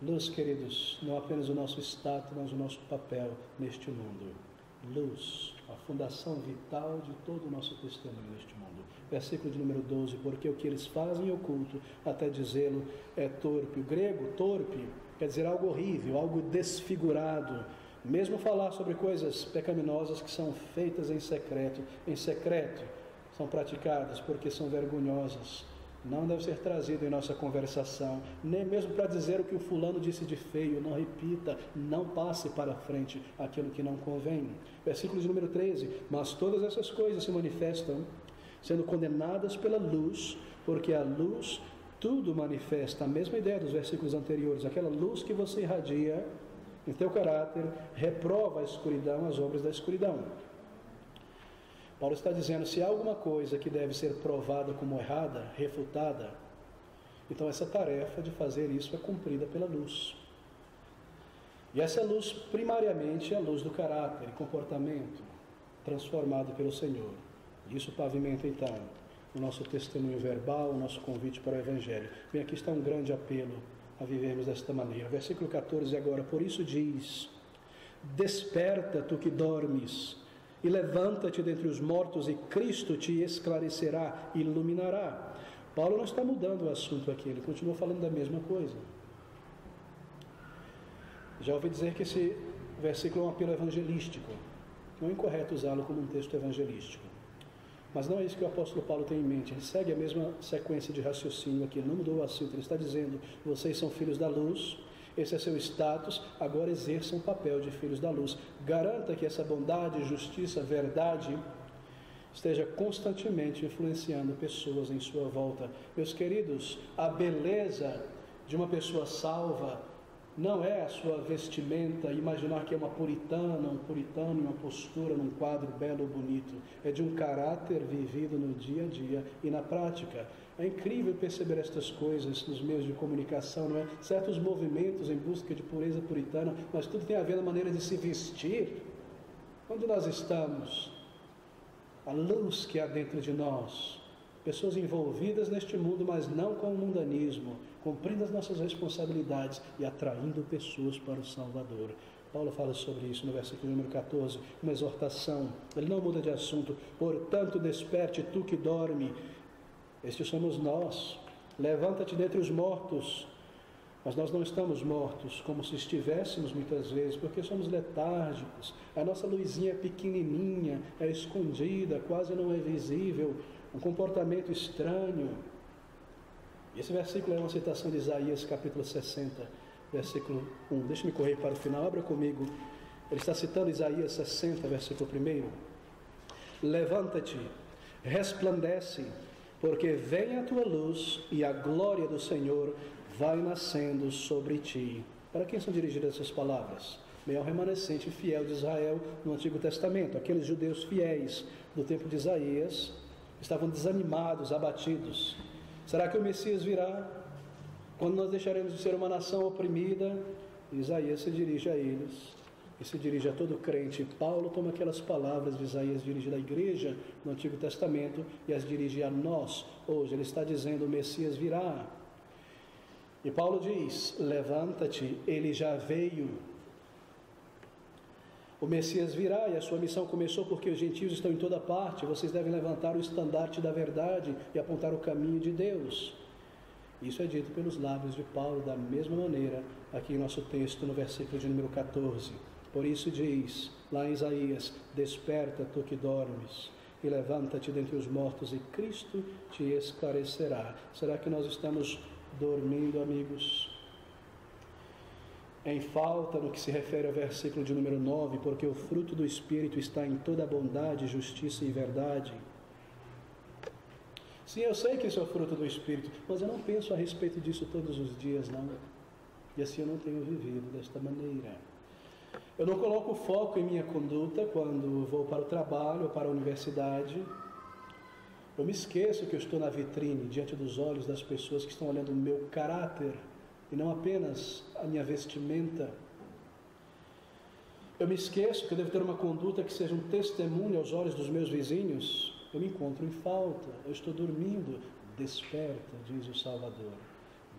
Luz, queridos, não apenas o nosso status, mas o nosso papel neste mundo. Luz, a fundação vital de todo o nosso testemunho neste mundo. Versículo de número 12, porque o que eles fazem em oculto, até dizê-lo, é torpe. O grego, torpe, quer dizer algo horrível, algo desfigurado. Mesmo falar sobre coisas pecaminosas que são feitas em secreto, são praticadas porque são vergonhosas. Não deve ser trazido em nossa conversação, nem mesmo para dizer o que o fulano disse de feio. Não repita, não passe para frente aquilo que não convém. Versículo de número 13, mas todas essas coisas se manifestam sendo condenadas pela luz, porque a luz tudo manifesta. A mesma ideia dos versículos anteriores, aquela luz que você irradia em teu caráter, reprova a escuridão, as obras da escuridão. Paulo está dizendo, se há alguma coisa que deve ser provada como errada, refutada, então essa tarefa de fazer isso é cumprida pela luz. E essa luz, primariamente, é a luz do caráter e comportamento, transformado pelo Senhor. Isso pavimenta, então, o nosso testemunho verbal, o nosso convite para o Evangelho. Bem, aqui está um grande apelo a vivermos desta maneira. Versículo 14 agora, por isso diz, desperta tu que dormes, e levanta-te dentre os mortos, e Cristo te esclarecerá, iluminará. Paulo não está mudando o assunto aqui, ele continua falando da mesma coisa. Já ouvi dizer que esse versículo é um apelo evangelístico. Não é incorreto usá-lo como um texto evangelístico. Mas não é isso que o apóstolo Paulo tem em mente. Ele segue a mesma sequência de raciocínio aqui, ele não mudou o assunto. Ele está dizendo, vocês são filhos da luz, esse é seu status, agora exerçam o papel de filhos da luz. Garanta que essa bondade, justiça, verdade esteja constantemente influenciando pessoas em sua volta. Meus queridos, a beleza de uma pessoa salva não é a sua vestimenta, imaginar que é uma puritana, um puritano, uma postura num quadro belo ou bonito. É de um caráter vivido no dia a dia e na prática. É incrível perceber estas coisas nos meios de comunicação, não é? Certos movimentos em busca de pureza puritana, mas tudo tem a ver na maneira de se vestir. Onde nós estamos? A luz que há dentro de nós. Pessoas envolvidas neste mundo, mas não com o mundanismo, cumprindo as nossas responsabilidades e atraindo pessoas para o Salvador. Paulo fala sobre isso no versículo número 14, uma exortação. Ele não muda de assunto. Portanto, desperte tu que dorme. Estes somos nós. Levanta-te dentre os mortos. Mas nós não estamos mortos como se estivéssemos muitas vezes, porque somos letárgicos. A nossa luzinha é pequenininha, é escondida, quase não é visível. Um comportamento estranho. Esse versículo é uma citação de Isaías, capítulo 60, versículo 1. Deixa-me correr para o final, abra comigo. Ele está citando Isaías 60, versículo 1. Levanta-te, resplandece, porque vem a tua luz e a glória do Senhor vai nascendo sobre ti. Para quem são dirigidas essas palavras? Bem, ao remanescente fiel de Israel no Antigo Testamento, aqueles judeus fiéis do tempo de Isaías, estavam desanimados, abatidos. Será que o Messias virá? Quando nós deixaremos de ser uma nação oprimida? Isaías se dirige a eles e se dirige a todo crente. Paulo toma aquelas palavras de Isaías dirigidas à igreja no Antigo Testamento e as dirige a nós hoje. Ele está dizendo: o Messias virá. E Paulo diz: levanta-te, ele já veio. O Messias virá e a sua missão começou porque os gentios estão em toda parte. Vocês devem levantar o estandarte da verdade e apontar o caminho de Deus. Isso é dito pelos lábios de Paulo da mesma maneira aqui em nosso texto no versículo de número 14. Por isso diz lá em Isaías: desperta, tu que dormes, e levanta-te dentre os mortos, e Cristo te esclarecerá. Será que nós estamos dormindo, amigos? Em falta no que se refere ao versículo de número 9, porque o fruto do Espírito está em toda bondade, justiça e verdade. Sim, eu sei que isso é o fruto do Espírito, mas eu não penso a respeito disso todos os dias, não. E assim eu não tenho vivido desta maneira. Eu não coloco foco em minha conduta quando vou para o trabalho ou para a universidade. Eu me esqueço que eu estou na vitrine, diante dos olhos das pessoas que estão olhando o meu caráter, e não apenas a minha vestimenta. Eu me esqueço que eu devo ter uma conduta que seja um testemunho aos olhos dos meus vizinhos. Eu me encontro em falta, eu estou dormindo. Desperta, diz o Salvador.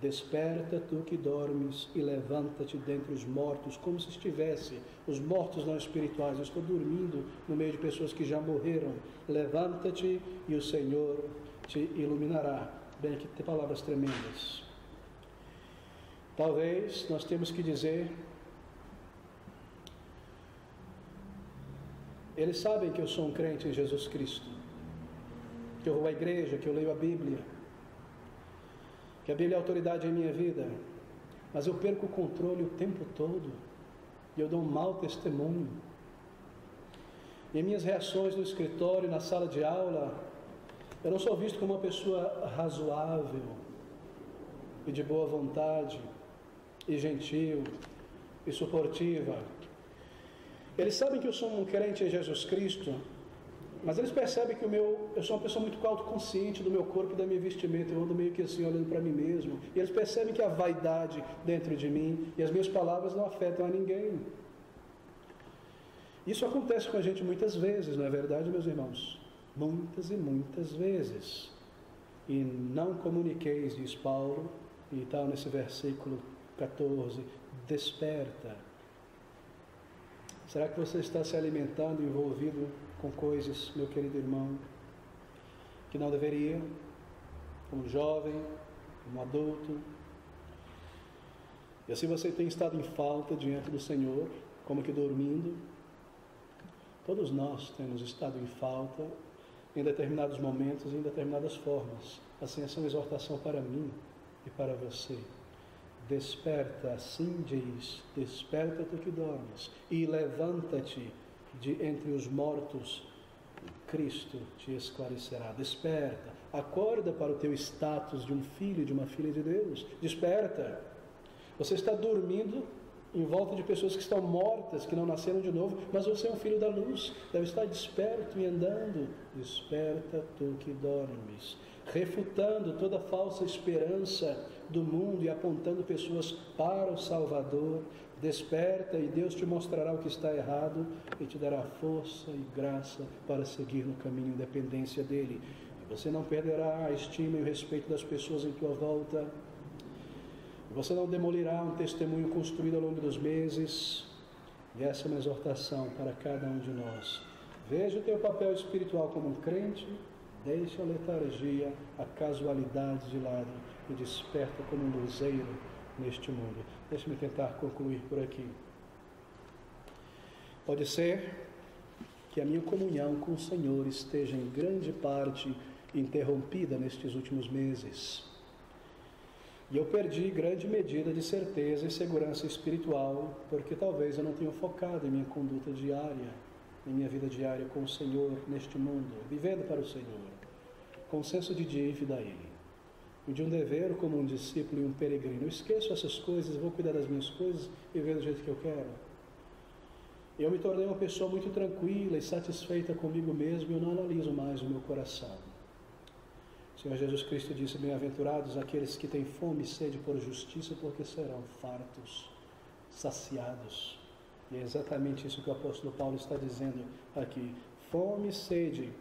Desperta, tu que dormes, e levanta-te dentre os mortos, como se estivesse, os mortos não espirituais. Eu estou dormindo no meio de pessoas que já morreram. Levanta-te e o Senhor te iluminará. Bem, aqui tem palavras tremendas. Talvez nós temos que dizer: eles sabem que eu sou um crente em Jesus Cristo, que eu vou à igreja, que eu leio a Bíblia, que a Bíblia é autoridade em minha vida, mas eu perco o controle o tempo todo, e eu dou um mau testemunho. Em minhas reações no escritório, na sala de aula, eu não sou visto como uma pessoa razoável e de boa vontade, e gentil, e suportiva. Eles sabem que eu sou um crente em Jesus Cristo, mas eles percebem que eu sou uma pessoa muito autoconsciente do meu corpo e da minha vestimenta. Eu ando meio que assim, olhando para mim mesmo. E eles percebem que a vaidade dentro de mim e as minhas palavras não afetam a ninguém. Isso acontece com a gente muitas vezes, não é verdade, meus irmãos? Muitas e muitas vezes. E não comuniqueis, diz Paulo, e tal nesse versículo 14, desperta. Será que você está se alimentando, envolvido com coisas, meu querido irmão, que não deveria? Como jovem, como adulto. E assim você tem estado em falta diante do Senhor, como que dormindo. Todos nós temos estado em falta em determinados momentos e em determinadas formas. Assim, essa é uma exortação para mim e para você. Desperta, assim diz, desperta tu que dormes, e levanta-te de entre os mortos, Cristo te esclarecerá. Desperta, acorda para o teu status de um filho e de uma filha de Deus. Desperta. Você está dormindo em volta de pessoas que estão mortas, que não nasceram de novo, mas você é um filho da luz, deve estar desperto e andando. Desperta tu que dormes, refutando toda falsa esperança do mundo e apontando pessoas para o Salvador. Desperta e Deus te mostrará o que está errado e te dará força e graça para seguir no caminho de dependência dEle. E você não perderá a estima e o respeito das pessoas em tua volta. Você não demolirá um testemunho construído ao longo dos meses. E essa é uma exortação para cada um de nós. Veja o teu papel espiritual como um crente, deixa a letargia, a casualidade de lado e desperta como um luzeiro neste mundo. Deixe-me tentar concluir por aqui. Pode ser que a minha comunhão com o Senhor esteja em grande parte interrompida nestes últimos meses. E eu perdi grande medida de certeza e segurança espiritual, porque talvez eu não tenha focado em minha conduta diária, em minha vida diária com o Senhor neste mundo, vivendo para o Senhor, com senso de dívida a Ele, e de um dever como um discípulo e um peregrino. Eu esqueço essas coisas, vou cuidar das minhas coisas e viver do jeito que eu quero. Eu me tornei uma pessoa muito tranquila e satisfeita comigo mesmo, e eu não analiso mais o meu coração. O Senhor Jesus Cristo disse: bem-aventurados aqueles que têm fome e sede por justiça, porque serão fartos, saciados. E é exatamente isso que o apóstolo Paulo está dizendo aqui. Fome e sede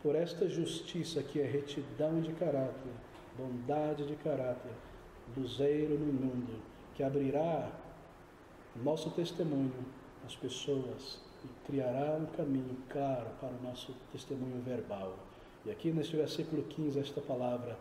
por esta justiça que é retidão de caráter, bondade de caráter, luzeiro no mundo, que abrirá o nosso testemunho às pessoas e criará um caminho claro para o nosso testemunho verbal. E aqui neste versículo 15, esta palavra,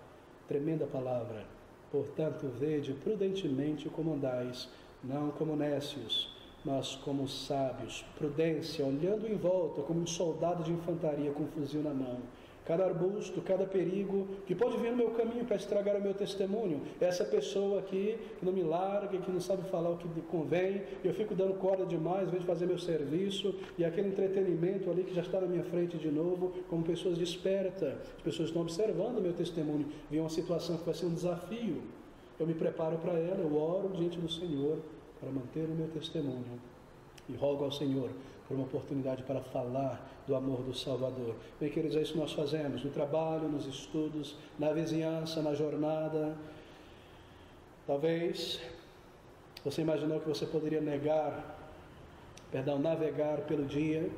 tremenda palavra: portanto, vede prudentemente como andais, não como nécios, mas como sábios. Prudência, olhando em volta como um soldado de infantaria com um fuzil na mão. Cada arbusto, cada perigo que pode vir no meu caminho para estragar o meu testemunho. Essa pessoa aqui que não me larga, que não sabe falar o que convém, eu fico dando corda demais, ao invés de fazer meu serviço, e aquele entretenimento ali que já está na minha frente de novo, como pessoas despertas. As pessoas estão observando o meu testemunho, vem uma situação que vai ser um desafio. Eu me preparo para ela, eu oro diante do Senhor para manter o meu testemunho e rogo ao Senhor por uma oportunidade para falar do amor do Salvador. Bem, queridos, é isso que nós fazemos no trabalho, nos estudos, na vizinhança, na jornada. Talvez você imaginou que você poderia navegar pelo dia,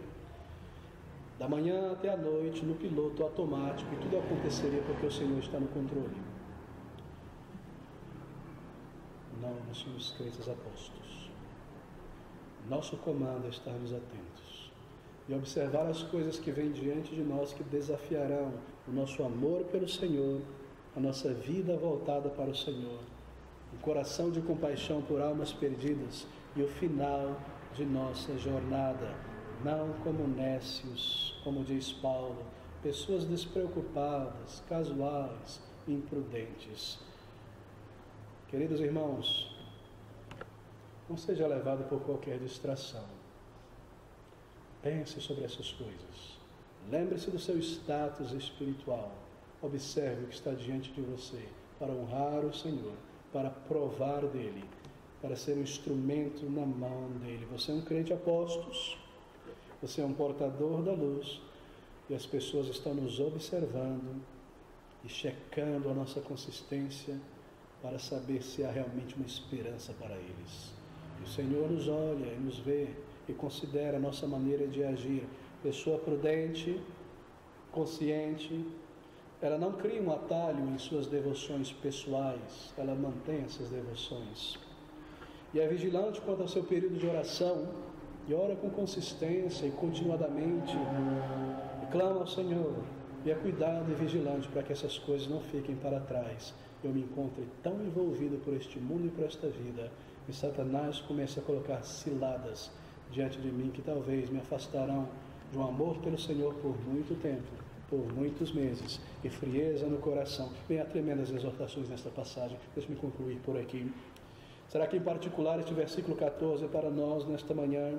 da manhã até a noite, no piloto automático, e tudo aconteceria porque o Senhor está no controle. Não, nós somos crentes apostos. Nosso comando é estarmos atentos e observar as coisas que vêm diante de nós, que desafiarão o nosso amor pelo Senhor, a nossa vida voltada para o Senhor, um coração de compaixão por almas perdidas e o final de nossa jornada, não como nécios, como diz Paulo, pessoas despreocupadas, casuais, imprudentes. Queridos irmãos, não seja levado por qualquer distração. Pense sobre essas coisas. Lembre-se do seu status espiritual. Observe o que está diante de você para honrar o Senhor, para provar dele, para ser um instrumento na mão dele. Você é um crente a postos, você é um portador da luz, e as pessoas estão nos observando e checando a nossa consistência para saber se há realmente uma esperança para eles. E o Senhor nos olha e nos vê e considera a nossa maneira de agir. Pessoa prudente, consciente, ela não cria um atalho em suas devoções pessoais, ela mantém essas devoções. E é vigilante quanto ao seu período de oração, e ora com consistência e continuadamente, e clama ao Senhor, e é cuidado e vigilante para que essas coisas não fiquem para trás. Eu me encontre tão envolvido por este mundo e por esta vida, e Satanás comece a colocar ciladas diante de mim que talvez me afastarão de um amor pelo Senhor por muito tempo, por muitos meses, e frieza no coração. Bem, há tremendas exortações nesta passagem. Deixe-me concluir por aqui. Será que em particular este versículo 14 é para nós nesta manhã?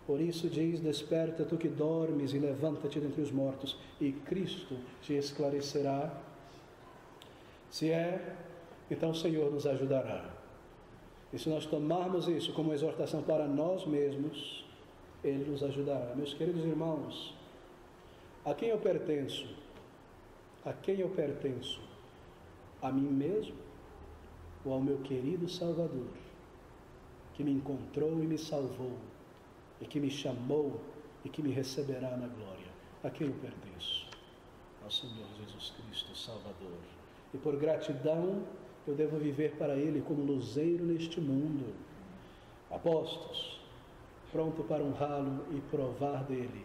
Por isso diz: desperta tu que dormes e levanta-te dentre os mortos, e Cristo te esclarecerá. Se é, então o Senhor nos ajudará. E se nós tomarmos isso como exortação para nós mesmos, Ele nos ajudará. Meus queridos irmãos, a quem eu pertenço? A quem eu pertenço? A mim mesmo ou ao meu querido Salvador, que me encontrou e me salvou, e que me chamou e que me receberá na glória? A quem eu pertenço? Ao Senhor Jesus Cristo, Salvador. E por gratidão eu devo viver para Ele como luzeiro neste mundo, apostos, pronto para honrá-lo e provar dele,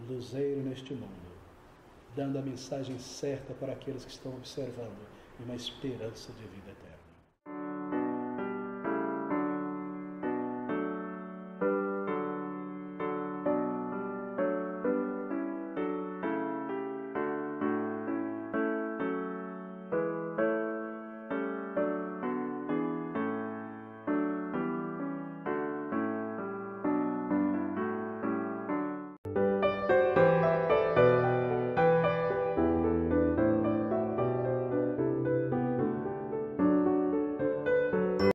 luzeiro neste mundo, dando a mensagem certa para aqueles que estão observando e uma esperança de vida eterna.